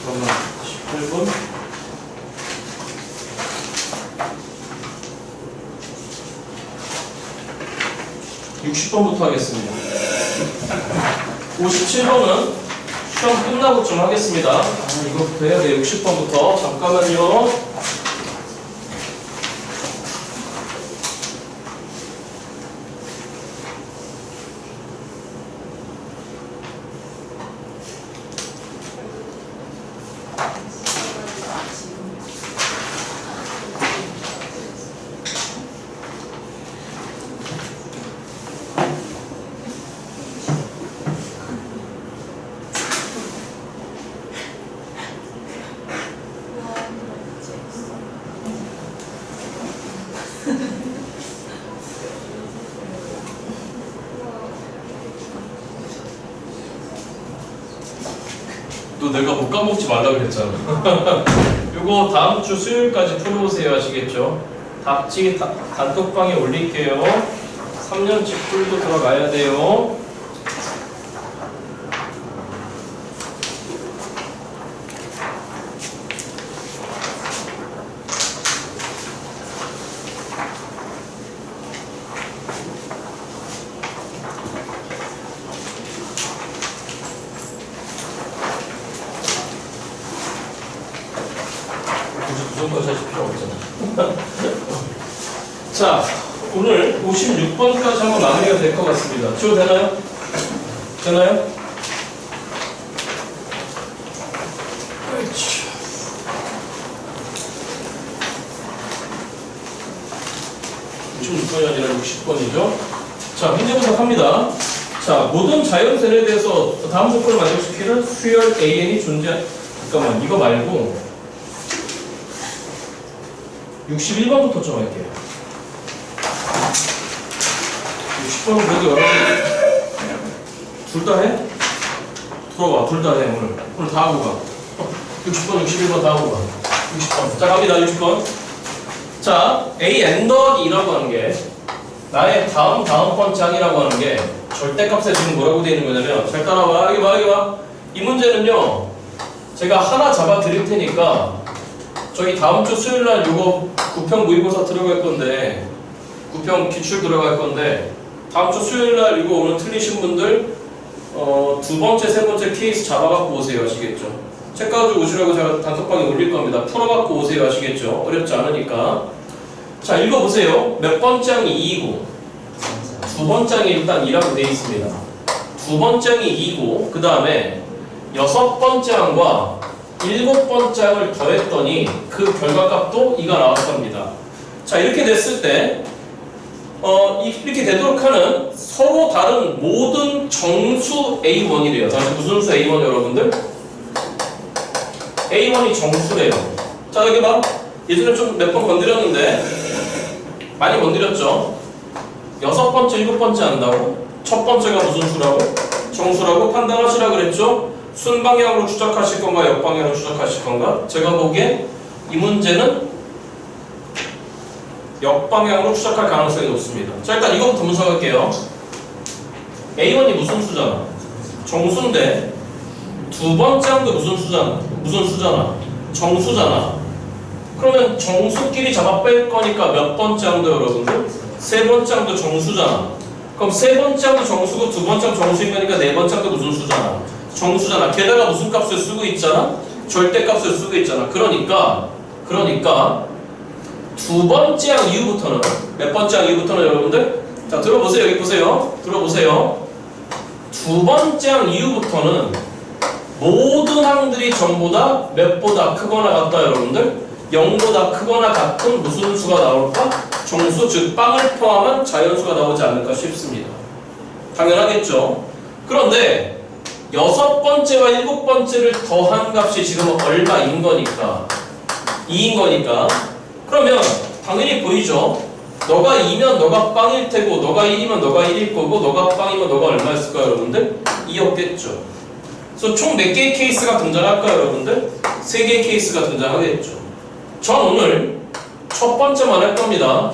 그러면 10분? 1분. 60번부터 하겠습니다. 57번은 시험 끝나고 좀 하겠습니다. 이거부터 해야 돼요. 60번부터. 잠깐만요. 또 내가 못 까먹지 말라고 그랬잖아. 요거 다음 주 수요일까지 풀어보세요. 아시겠죠? 답지 단톡방에 올릴게요. 3년치 풀도 들어가야 돼요. 무조건 사실 필요 없잖아. 자, 오늘 56번까지 한번 마무리가 될 것 같습니다. 지워 되나요? 되나요? 그렇지. 56번이 아니라 60번이죠. 자, 문제 분석합니다. 자, 모든 자연세에 대해서 다음 조건을 만족시키는 수열 AN이 존재. 잠깐만, 이거 말고 61번부터 좀 할게요. 60번은 그래도 여러분 둘 다 해? 들어봐, 둘 다 해. 오늘 다 하고 가. 60번, 61번 다 하고 가. 60번. 자, 갑니다. 60번. 자, A N더이라고 하는 게 나의 다음 번장이라고 하는 게 절대값에 지금 뭐라고 되어 있는 거냐면, 잘 따라와. 여기 봐. 이 문제는요, 제가 하나 잡아 드릴 테니까 저희 다음 주 수요일 날 요거 9평 모의고사 들어갈 건데, 9평 기출 들어갈 건데, 다음 주 수요일 날 이거 오늘 틀리신 분들 두 번째, 세 번째 케이스 잡아갖고 오세요. 아시겠죠? 책 가지고 오시라고 제가 단톡방에 올릴 겁니다. 풀어갖고 오세요. 아시겠죠? 어렵지 않으니까. 자, 읽어보세요. 몇 번장이 2이고 두 번장이 일단 2라고 되어 있습니다. 두 번장이 2고 그 다음에 여섯 번장과 일곱 번장을 더했더니 그 결과값도 2가 나왔답니다. 자, 이렇게 됐을 때 이렇게 되도록 하는 서로 다른 모든 정수 A1이래요. 다시 무슨 수 A1 여러분들? A1이 정수래요. 자, 여기 봐. 예전에 좀 몇 번 건드렸는데 많이 건드렸죠? 여섯 번째, 일곱 번째 한다고? 첫 번째가 무슨 수라고? 정수라고 판단하시라 그랬죠? 순방향으로 추적하실 건가, 역방향으로 추적하실 건가? 제가 보기엔 이 문제는 역방향으로 추적할 가능성이 높습니다. 자, 일단 이거부터 분석할게요. A1이 무슨 수잖아? 정수인데 두 번째 항도 무슨 수잖아? 정수잖아. 그러면 정수끼리 잡아 뺄 거니까 몇 번째 항도 여러분들? 세 번째 항도 정수잖아. 그럼 세 번째 항도 정수고 두 번째 항도 정수인 거니까 네 번째 항도 무슨 수잖아? 정수잖아. 게다가 무슨 값을 쓰고 있잖아? 절대값을 쓰고 있잖아. 그러니까 두 번째 항 이후부터는 몇 번째 항 이후부터는 여러분들? 자, 들어보세요. 여기 보세요. 들어보세요. 두 번째 항 이후부터는 모든 항들이 전부 다 몇보다 크거나 같다 여러분들? 0보다 크거나 같은 무슨 수가 나올까? 정수, 즉 빵을 포함한 자연수가 나오지 않을까 싶습니다. 당연하겠죠. 그런데 여섯 번째와 일곱 번째를 더한 값이 지금 얼마인 거니까 2인 거니까 그러면 당연히 보이죠. 너가 2면 너가 빵일 테고 너가 1이면 너가 1일 거고 너가 빵이면 너가 얼마였을까요 여러분들? 2였겠죠. 그래서 총 몇 개의 케이스가 등장할까요 여러분들? 3개의 케이스가 등장하겠죠. 전 오늘 첫 번째만 할 겁니다.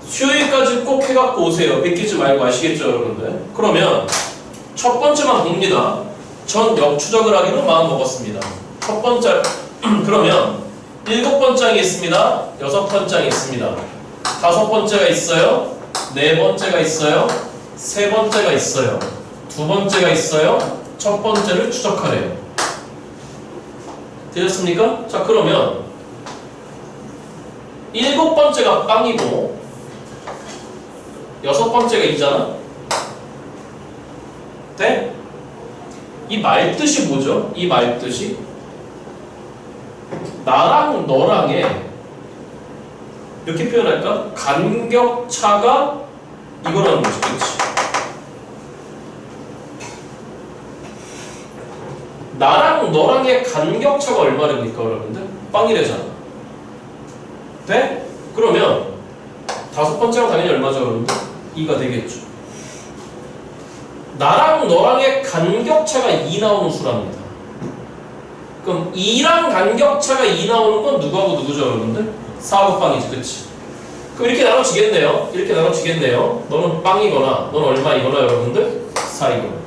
수요일까지 꼭 해갖고 오세요. 뺏기지 말고. 아시겠죠 여러분들? 그러면 첫 번째만 봅니다. 전 역추적을 하기로 마음 먹었습니다. 첫 번째 그러면 7번장이 있습니다. 6번장이 있습니다. 5번째가 있어요. 4번째가 있어요. 3번째가 있어요. 2번째가 있어요. 첫 번째를 추적하래요. 되셨습니까? 자, 그러면 7번째가 빵이고 6번째가 2잖아? 네? 이 말뜻이 뭐죠? 이 말뜻이 나랑 너랑의 이렇게 표현할까? 간격차가 이거라는 거지, 그렇지? 나랑 너랑의 간격차가 얼마랍니까, 여러분들? 빵이래잖아. 돼? 그러면 5번째랑 당연히 얼마죠, 여러분들? 2가 되겠죠. 나랑 너랑의 간격차가 2 나오는 수랍니다. 그럼 2랑 간격차가 2 나오는 건 누구하고 누구죠, 여러분들? 4하고 빵이지, 그치? 그럼 이렇게 나눠지겠네요. 이렇게 나눠지겠네요. 너는 빵이거나, 너는 얼마이거나, 여러분들? 4이거나.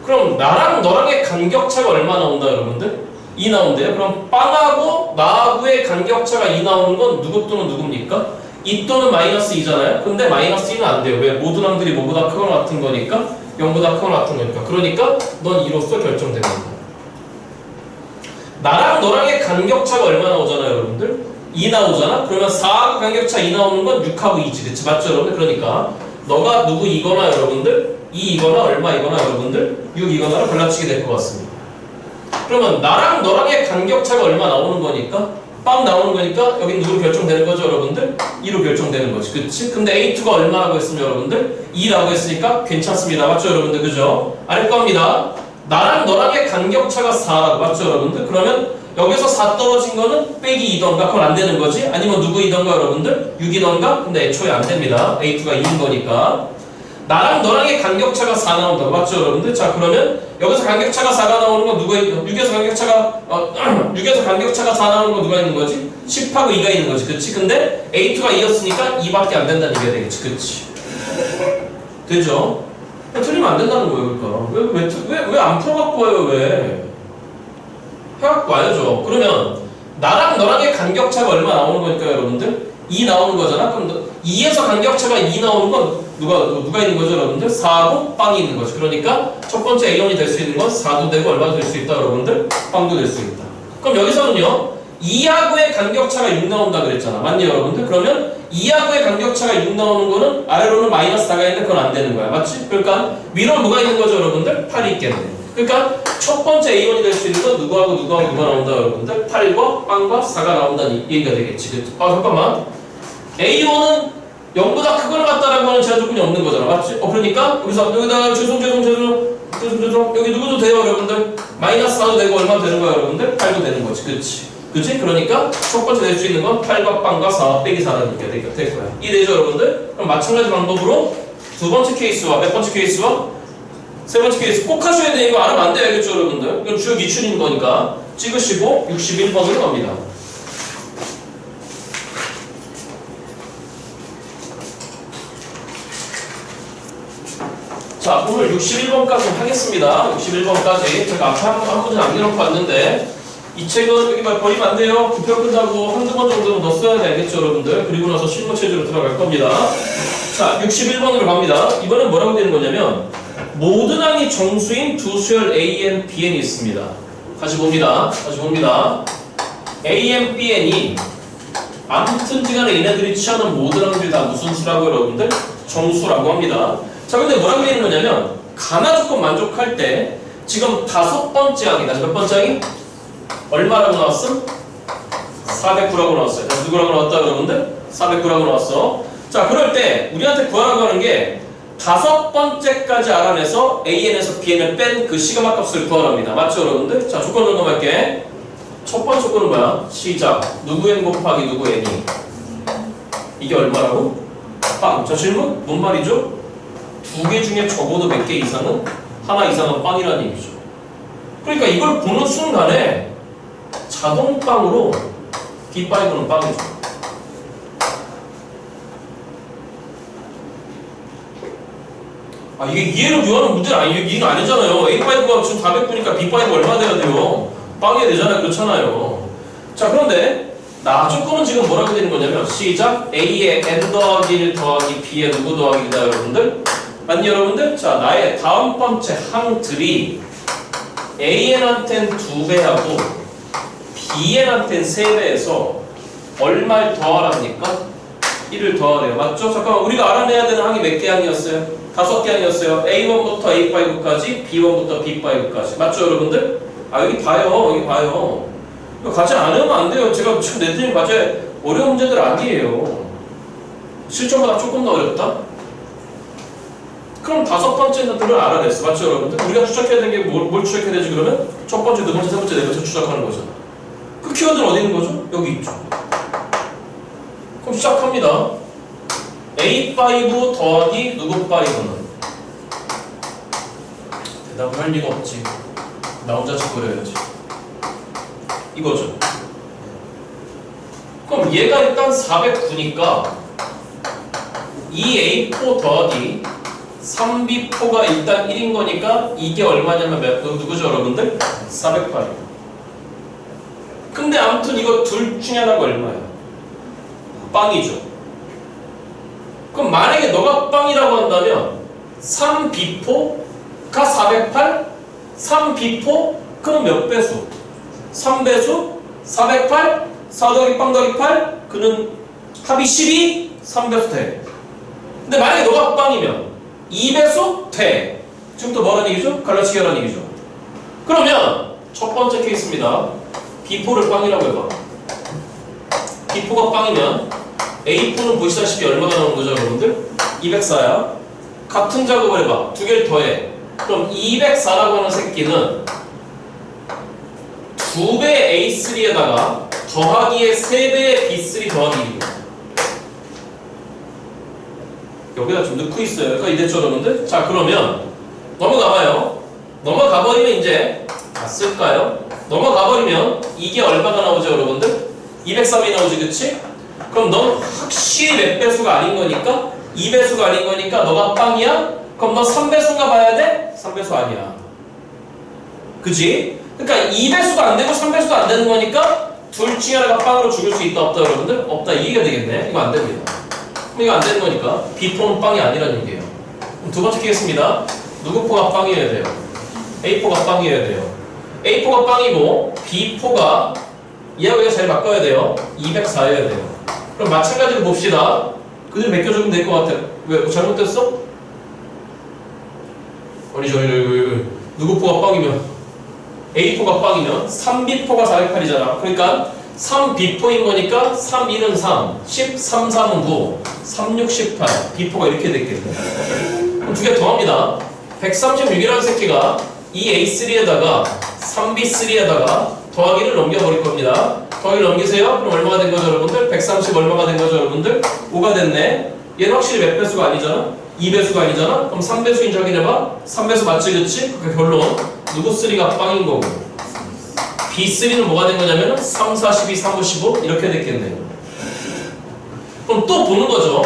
그럼 나랑 너랑의 간격차가 얼마 나온다, 여러분들? 2 나온대요. 그럼 빵하고 나하고의 간격차가 2 나오는 건 누구 또는 누굽니까? 2 또는 마이너스 2잖아요. 근데 마이너스 2는 안 돼요. 왜? 모든 항들이 뭐보다 크거나 같은 거니까? 0보다 크거나 같은 거니까. 그러니까 넌 2로서 결정되는 거야. 나랑 너랑의 간격차가 얼마 나오잖아요, 여러분들? 2 나오잖아? 그러면 4하고 간격차 2 나오는 건 6하고 2지. 그치? 맞죠, 여러분들? 그러니까 너가 누구이거나 여러분들 2이거나 얼마이거나 여러분들 6이거나를 골라치게 될 것 같습니다. 그러면 나랑 너랑의 간격차가 얼마 나오는 거니까 빵 나오는 거니까 여긴 누구로 결정되는 거죠, 여러분들? 2로 결정되는 거지, 그치? 근데 A2가 얼마라고 했으면 여러분들? 2라고 했으니까 괜찮습니다. 맞죠, 여러분들? 그죠? 아래 겁니다. 나랑 너랑의 간격차가 4라고, 맞죠, 여러분들? 그러면 여기서 4 떨어진 거는 빼기 2던가 그건 안 되는 거지? 아니면 누구이던가 여러분들? 6이던가? 근데 애초에 안 됩니다. A2가 2인 거니까. 나랑 너랑의 간격차가 4 나온다고, 맞죠, 여러분들? 자, 그러면 여기서 간격차가 4가 나오는 건 누가 있는 6에서 간격차가 6에서 간격차가 4 나오는 건 누가 있는 거지? 10하고 2가 있는 거지, 그치? 근데 A2가 2였으니까 2밖에 안 된다는 얘기가 되겠지, 그치? 되죠? 틀리면 안 된다는 거예요, 그러니까. 왜 안 풀어갖고 와요, 왜? 해갖고 와야죠. 그러면 나랑 너랑의 간격차가 얼마 나오는 거니까, 여러분들? 2 나오는 거잖아? 그럼 2에서 간격차가 2 나오는 건 누가 있는 거죠, 여러분들? 4하고 빵이 있는 거죠. 그러니까 첫 번째 A1이 될 수 있는 건 4도 되고 얼마도 될 수 있다, 여러분들? 빵도 될 수 있다. 그럼 여기서는요, 2하고의 간격차가 6 나온다 그랬잖아. 맞니, 여러분들? 그러면 2하고의 간격차가 6 나오는 거는 아래로는 마이너스 4가 있는데 그건 안 되는 거야. 맞지? 그러니까 위로 뭐가 있는 거죠, 여러분들? 8이 있겠네. 그러니까 첫 번째 A1이 될 수 있는 건 누가 나온다, 여러분들? 8과 빵과 4가 나온다는 얘기가 되겠지. 그치? 잠깐만. A1은 0보다 크거나 같다라고 하는 제한 조건이 없는 거잖아. 맞지? 그러니까 여기다가 죄송 여기 누구도 돼요, 여러분들? 마이너스 4도 되고 얼마 되는 거야, 여러분들? 8도 되는 거지. 그치? 그러니까 첫 번째 낼 수 있는 건 8과 빵과 4 빼기 4라는 얘기가 될 거야. 이해되죠, 여러분들? 그럼 마찬가지 방법으로 두 번째 케이스와 몇 번째 케이스와 세 번째 케이스 꼭 하셔야 돼. 이거 알아면 안 돼, 알겠죠, 여러분들? 이건 주요 기출인 거니까 찍으시고 61번으로 갑니다. 자, 오늘 61번까지 하겠습니다. 61번까지. 제가 앞에 한 문제 남겨놓고 왔는데, 이 책은 여기 말 버리면 안 돼요. 부표 끝나고 한두 번 정도는 더 써야 되겠죠, 여러분들. 그리고 나서 실무 체제로 들어갈 겁니다. 자, 61번으로 갑니다. 이번엔 뭐라고 되는 거냐면, 모든 항이 정수인 두 수열 AN, BN이 있습니다. 다시 봅니다. AN, BN이 아무튼지 간에 얘네들이 취하는 모든 항들이 다 무슨 수라고 여러분들? 정수라고 합니다. 자, 근데 뭐라고 되는 거냐면 가나 조건 만족할 때 지금 5번째 항이다. 몇 번째 항이? 얼마라고 나왔음? 409라고 나왔어요. 누구라고 나왔다, 여러분들? 409라고 나왔어. 자, 그럴 때 우리한테 구하라고 하는 게 5번째까지 알아내서 AN에서 BN을 뺀 그 시그마 값을 구하랍니다. 맞죠, 여러분들? 자, 조건 점검할게. 첫 번째 조건은 뭐야? 시작. 누구 N 곱하기 누구 N이? 이게 얼마라고? 빵. 자, 질문? 뭔 말이죠? 두 개 중에 적어도 몇 개 이상은? 하나 이상은 빵이라는 얘기죠. 그러니까 이걸 보는 순간에 자동빵으로 B5는 빵이죠. 이게 이해를 요하는 문제는 이해가 아니잖아요. A5가 지금 409니까 B5 얼마 돼야 돼요? 빵해야 되잖아요. 그렇잖아요. 자, 그런데 조건은 지금 뭐라고 되는 거냐면 시작. A의 n 더하기 1 더하기 B의 누구 더하기 1이다 여러분들. 아니 여러분들, 자 나의 다음 번째 항들이 AN한텐 2배하고 BN한텐 3배에서 얼마를 더하랍니까? 1을 더하래요. 맞죠? 잠깐만, 우리가 알아내야 되는 항이 몇 개 항이었어요? 5개 항이었어요. A1부터 A5까지, B1부터 B5까지. 맞죠 여러분들? 여기 봐요. 여기 봐요. 이거 가지 않으면 안 돼요. 제가 지금 냈더니 과제 어려운 문제들 아니에요. 실전보다 조금 더 어렵다? 그럼 5번째들을 알아냈어. 맞죠 여러분들? 우리가 추적해야 되는 게 뭘 추적해야 되지 그러면? 첫 번째, 두 번째, 세 번째, 네 번째 추적하는 거잖아. 그 키워드는 어디 있는 거죠? 여기 있죠. 그럼 시작합니다. A5 더하기 누구 5는? 대답을 할 리가 없지. 나 혼자 짓거려야지. 이거죠. 그럼 얘가 일단 409니까 이 A4 더하기 3B4가 일단 1인 거니까 이게 얼마냐면 누구죠 여러분들? 408. 근데 아무튼 이거 둘 중에 하나가 얼마야? 빵이죠. 그럼 만약에 너가 빵이라고 한다면 3B4가 408? 3B4? 그럼 몇 배수? 3배수? 408? 4 더하기 빵 더하기 8? 그는 합이 12? 3배수 돼. 근데 만약에 너가 빵이면 2배수 돼. 지금 또 뭐라는 얘기죠? 갈라치기 하라는 얘기죠. 그러면 첫 번째 케이스입니다. B4를 빵이라고 해봐. B4가 빵이면 A4는 보시다시피 얼마가 나오는 거죠 여러분들? 204야. 같은 작업을 해봐. 두 개를 더해. 그럼 204라고 하는 새끼는 2배 A3에다가 더하기의 3배의 B3 더하기 1입니다. 여기다 좀 넣고 있어요. 그러니까 이랬죠 여러분들? 자 그러면 넘어가봐요. 넘어가버리면 이제 다 쓸까요? 넘어가버리면 이게 얼마가 나오죠 여러분들? 203이 나오지 그치? 그럼 넌 확실히 몇 배수가 아닌 거니까 2배수가 아닌 거니까 너가 빵이야? 그럼 너 3배수인가 봐야 돼? 3배수 아니야. 그치? 그러니까 2배수도 안 되고 3배수도 안 되는 거니까 둘 중에 하나가 빵으로 죽을 수 있다 없다 여러분들? 없다 이게 되겠네. 이거 안 됩니다. 이거 안 되는 거니까 B4는 빵이 아니라는 얘기예요. 그럼 두 번째 키겠습니다. 누구 포가 빵이어야 돼요? A4가 빵이어야 돼요. A4가 빵이고 B4가 얘하고 얘가 잘 바꿔야 돼요. 204여야 돼요. 그럼 마찬가지로 봅시다. 그대로 맡겨주면 될 것 같아. 왜? 잘못됐어? 아니 누구 포가 빵이면 A4가 빵이면 3B4가 408이잖아. 그러니까 3B4인 거니까 3, 1은 3, 10, 3, 3은 9, 3, 6, 18 B4가 이렇게 됐겠네. 그럼 두 개 더합니다. 136이라는 새끼가 이 A3에다가 3B3에다가 더하기를 넘겨버릴 겁니다. 더하기를 넘기세요. 그럼 얼마가 된 거죠 여러분들? 130 얼마가 된 거죠 여러분들? 5가 됐네. 얘는 확실히 몇 배수가 아니잖아? 2배수가 아니잖아? 그럼 3배수인 줄 확인해봐. 3배수 맞지 그치? 그 결론 누구 3가 빵인 거고 B3는 뭐가 된 거냐면 3, 4, 12, 3, 5, 15 이렇게 됐겠네요. 그럼 또 보는 거죠.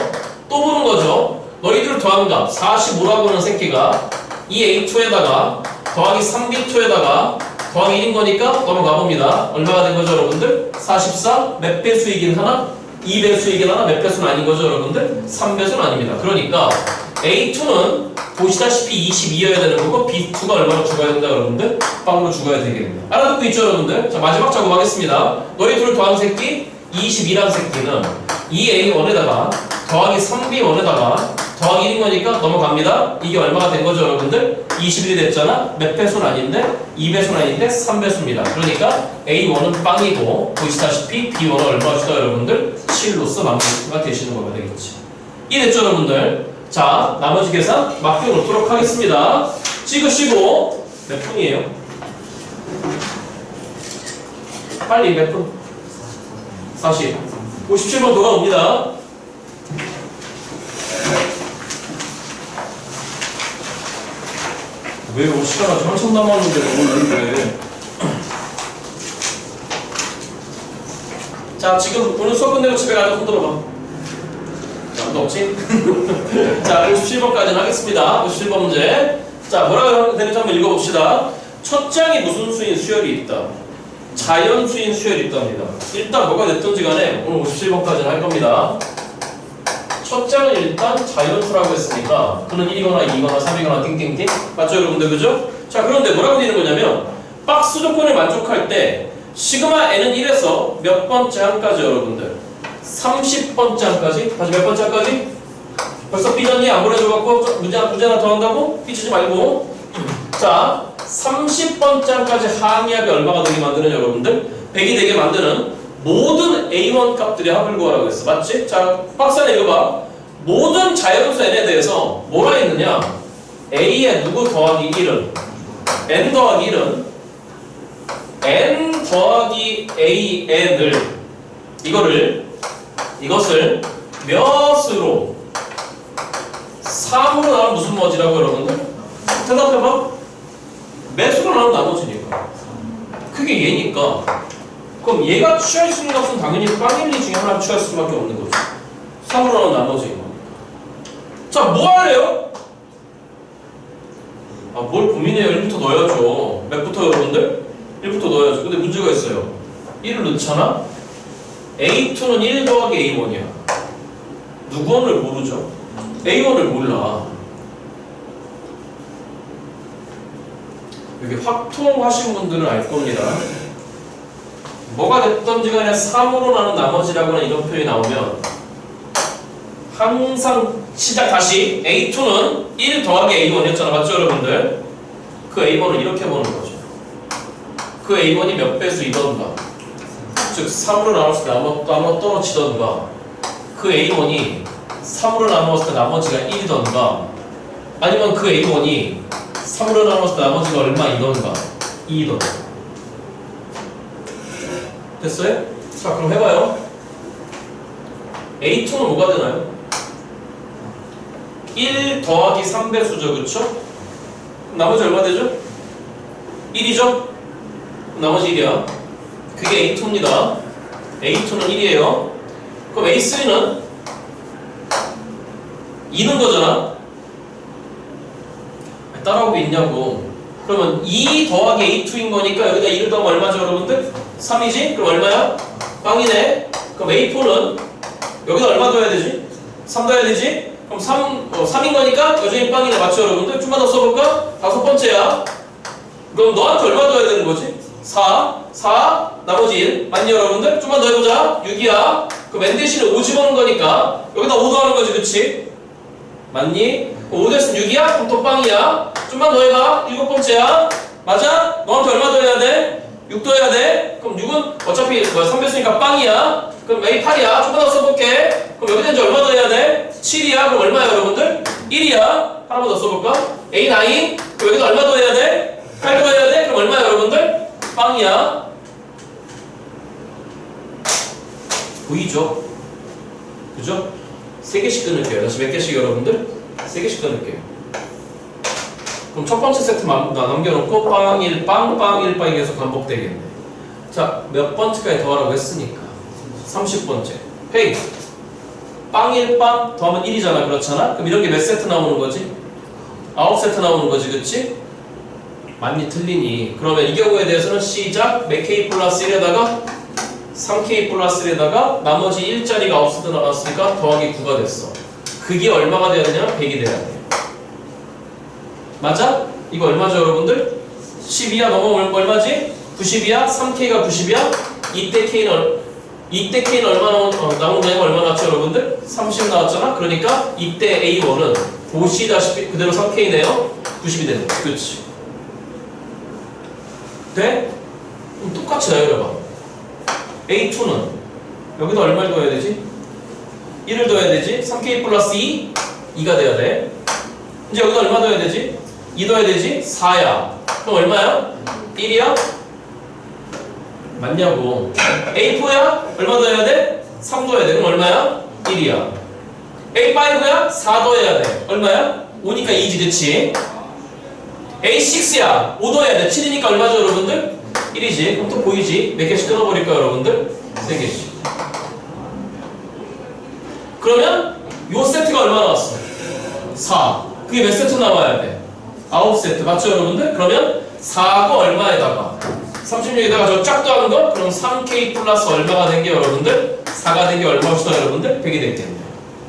또 보는 거죠. 너희들 더한 값 45라고 하는 새끼가 이 A2에다가 더하기 3B2에다가 더하기 1인 거니까 넘어가 봅니다. 얼마가 된 거죠 여러분들? 44 몇 배수이긴 하나? 2배수이긴 하나? 몇 배수는 아닌 거죠 여러분들? 3배수는 아닙니다. 그러니까 A2는 보시다시피 22여야 되는 거고 B2가 얼마로 죽어야 된다 여러분들? 빵으로 죽어야 되겠네요. 알아듣고 있죠 여러분들? 자 마지막 작업하겠습니다. 너희 둘을 더한 새끼 22라는 새끼는 이 A1에다가 더하기 3B1에다가 더하기 1인 거니까 넘어갑니다. 이게 얼마가 된 거죠 여러분들? 21이 됐잖아? 몇 배수는 아닌데? 2배수는 아닌데? 3배수입니다. 그러니까 A1은 빵이고 보시다시피 B1은 얼마 주다 여러분들? 7로서 마무리가 되시는 거가 되겠지. 이해됐죠 여러분들? 자 나머지 계산 맡겨놓도록 하겠습니다. 찍으시고 몇 분이에요? 빨리 몇 분? 40 57번 돌아옵니다. 왜 시간 아직 한참 남았는데 너무 느린데. 자 지금 오늘 수업 끝내고 집에 가서 손 들어봐. 자 아무도 없지? 자 57번까지는 하겠습니다. 57번 문제. 자 뭐라고 되는지 한번 읽어봅시다. 첫 장이 무슨 수인 수열이 있다. 자연수인 수열이 있답니다. 일단 뭐가 됐든지 간에 오늘 57번까지는 할 겁니다. 첫 장은 일단 자연수라고 했으니까 그는 1이거나 2거나 3이거나 띵띵띵 맞죠 여러분들 그죠? 자 그런데 뭐라고 되는 거냐면 박스 조건에 만족할 때 시그마 n은 1에서 몇 번째 항까지 여러분들 30번째 항까지 다시 몇 번째 항까지 벌써 삐졌니? 안 보내줘갖고 문제 하나 더 한다고? 삐지지 말고 자 30번째 항까지 항의합이 얼마가 되게 만드는 여러분들 100이 되게 만드는 모든 A1 값들의 합을 구하라고 했어 맞지? 자 박스 안에 읽어봐 모든 자연수 n에 대해서 뭐라 했느냐 A에 누구 더하기 1은 n 더하기 1은 n 더하기 an을 이것을 몇으로 3으로 나면 무슨 뭐지라고 여러분들? 대답해봐 몇으로 나면 나머지니까 그게 얘니까 그럼 얘가 취할 수 있는 값은 당연히 빵1, 2 중에 하나를 취할 수밖에 없는 거죠 3으로 나면 나머지인 거니까 자 뭐 할래요? 아 뭘 고민해요 1부터 넣어야죠 몇부터 여러분들? 1부터 넣어야죠 근데 문제가 있어요 1을 넣잖아 A2는 1 더하기 A1이야 누구 원을 모르죠? A1을 몰라 여기 확통하신 분들은 알 겁니다 뭐가 됐던지 간에 3으로 나는 나머지라거나 이런 표현이 나오면 항상 시작 다시 A2는 1 더하기 A1이었잖아 맞죠 여러분들? 그 A1을 이렇게 보는 거죠 그 A1이 몇 배수이던가 즉 3으로 나눴을 때 나눠 떨어지던가 그 A1이 3으로 나누었을 때 나머지가 1이던가 아니면 그 A1이 3으로 나눴을 때 나머지가 얼마이던가 2이던가 됐어요? 자 그럼 해봐요 A2는 뭐가 되나요? 1 더하기 3배수죠 그쵸? 나머지 얼마 되죠? 1이죠? 나머지 1이야 그게 A2입니다 A2는 1이에요 그럼 A3는 2는 거잖아 따라오고 있냐고 그러면 2 더하기 A2인 거니까 여기다 2를 더하면 얼마죠 여러분들? 3이지? 그럼 얼마야? 빵이네 그럼 A4는 여기다 얼마 더해야 되지? 3 더해야 되지? 그럼 3인 거니까 여전히 빵이네 맞죠 여러분들? 좀만 더 써볼까? 5번째야 그럼 너한테 얼마 더해야 되는 거지? 4 나머지 1 맞니 여러분들? 좀만 더 해보자 6이야 그럼 n 대신에 5 집어넣은 거니까 여기다 5 더하는 거지 그치? 맞니? 5 대신 6이야? 그럼 또 빵이야 좀만 더 해봐 7번째야 맞아? 너한테 얼마 더 해야 돼? 6 더 해야 돼? 그럼 6은 어차피 3배수니까 빵이야 그럼 A8이야 좀만 더 써볼게 그럼 여기다 이제 얼마 더 해야 돼? 7이야 그럼 얼마야 여러분들? 1이야 하나만 더 써볼까? A9 그럼 여기다 얼마 더 해야 돼? 8 더 해야 돼? 그럼 얼마야 여러분들? 빵이야 보이죠? 그죠? 3개씩 끊을게요 다시 몇 개씩 여러분들? 3개씩 끊을게요 그럼 첫 번째 세트 남겨놓고 빵 1, 빵 1빵이 계속 반복되겠네 자, 몇 번째까지 더하라고 했으니까 30번째 헤이 빵 1, 빵 더하면 1이잖아 그렇잖아? 그럼 이런 게 몇 세트 나오는 거지? 9세트 나오는 거지 그치? 맞니 틀리니 그러면 이 경우에 대해서는 시작 몇 K 플러스 1에다가 3K 플러스 1에다가 나머지 1자리가 9세트 나왔으니까 더하기 9가 됐어 그게 얼마가 돼야 되냐면 100이 돼야 돼 맞아? 이거 얼마죠 여러분들? 12야 넘어오면 얼마지? 90이야? 3K가 90이야? 이때 K는 얼마 나오냐면 얼마 나왔죠 여러분들? 30 나왔잖아? 그러니까 이때 A1은 보시다시피 그대로 3K네요? 90이 되는 거지 그렇지 돼? 그럼 똑같이 나열해봐 A2는 여기다 얼마를 더해야 되지? 1을 더해야 되지? 3K 플러스 2? 2가 돼야 돼 이제 여기다 얼마 더해야 되지? 2 더해야 되지? 4야 그럼 얼마야? 1이야? 맞냐고 A4야? 얼마 더해야 돼? 3 더해야 돼 그럼 얼마야? 1이야 A5야? 4 더해야 돼 얼마야? 5니까 2지 그치? A6야 5 더해야 돼 7이니까 얼마죠 여러분들? 1이지 그럼 또 보이지? 몇 개씩 끊어버릴까 여러분들? 3개씩 그러면 요 세트가 얼마 나왔어? 4 그게 몇 세트 나와야 돼? 9세트 맞죠 여러분들? 그러면 4가 얼마에다가 36에다가 저 짝도 하는 거? 그럼 3K 플러스 얼마가 된 게 여러분들? 4가 된 게 얼마입시다 여러분들? 100이 됐겠네요.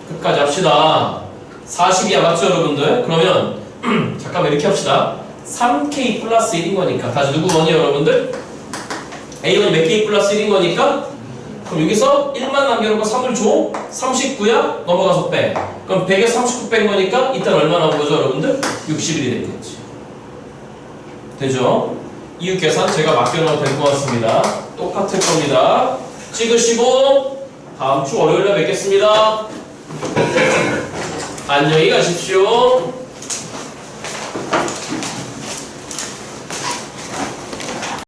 끝까지 합시다. 40이야 맞죠 여러분들? 그러면 잠깐만 이렇게 합시다. 3K 플러스 1인 거니까 다시 누구 원이에요 여러분들? A1이 몇 K 플러스 1인 거니까 그럼 여기서 1만 남겨놓고 3을 줘? 39야? 넘어가서 빼. 그럼 100에 39 뺀 거니까 이딴 얼마 나온 거죠 여러분들? 61이 되겠지. 되죠? 이유 계산 제가 맡겨놓으면 될 것 같습니다. 똑같을 겁니다. 찍으시고 다음 주 월요일에 뵙겠습니다. 안녕히 가십시오.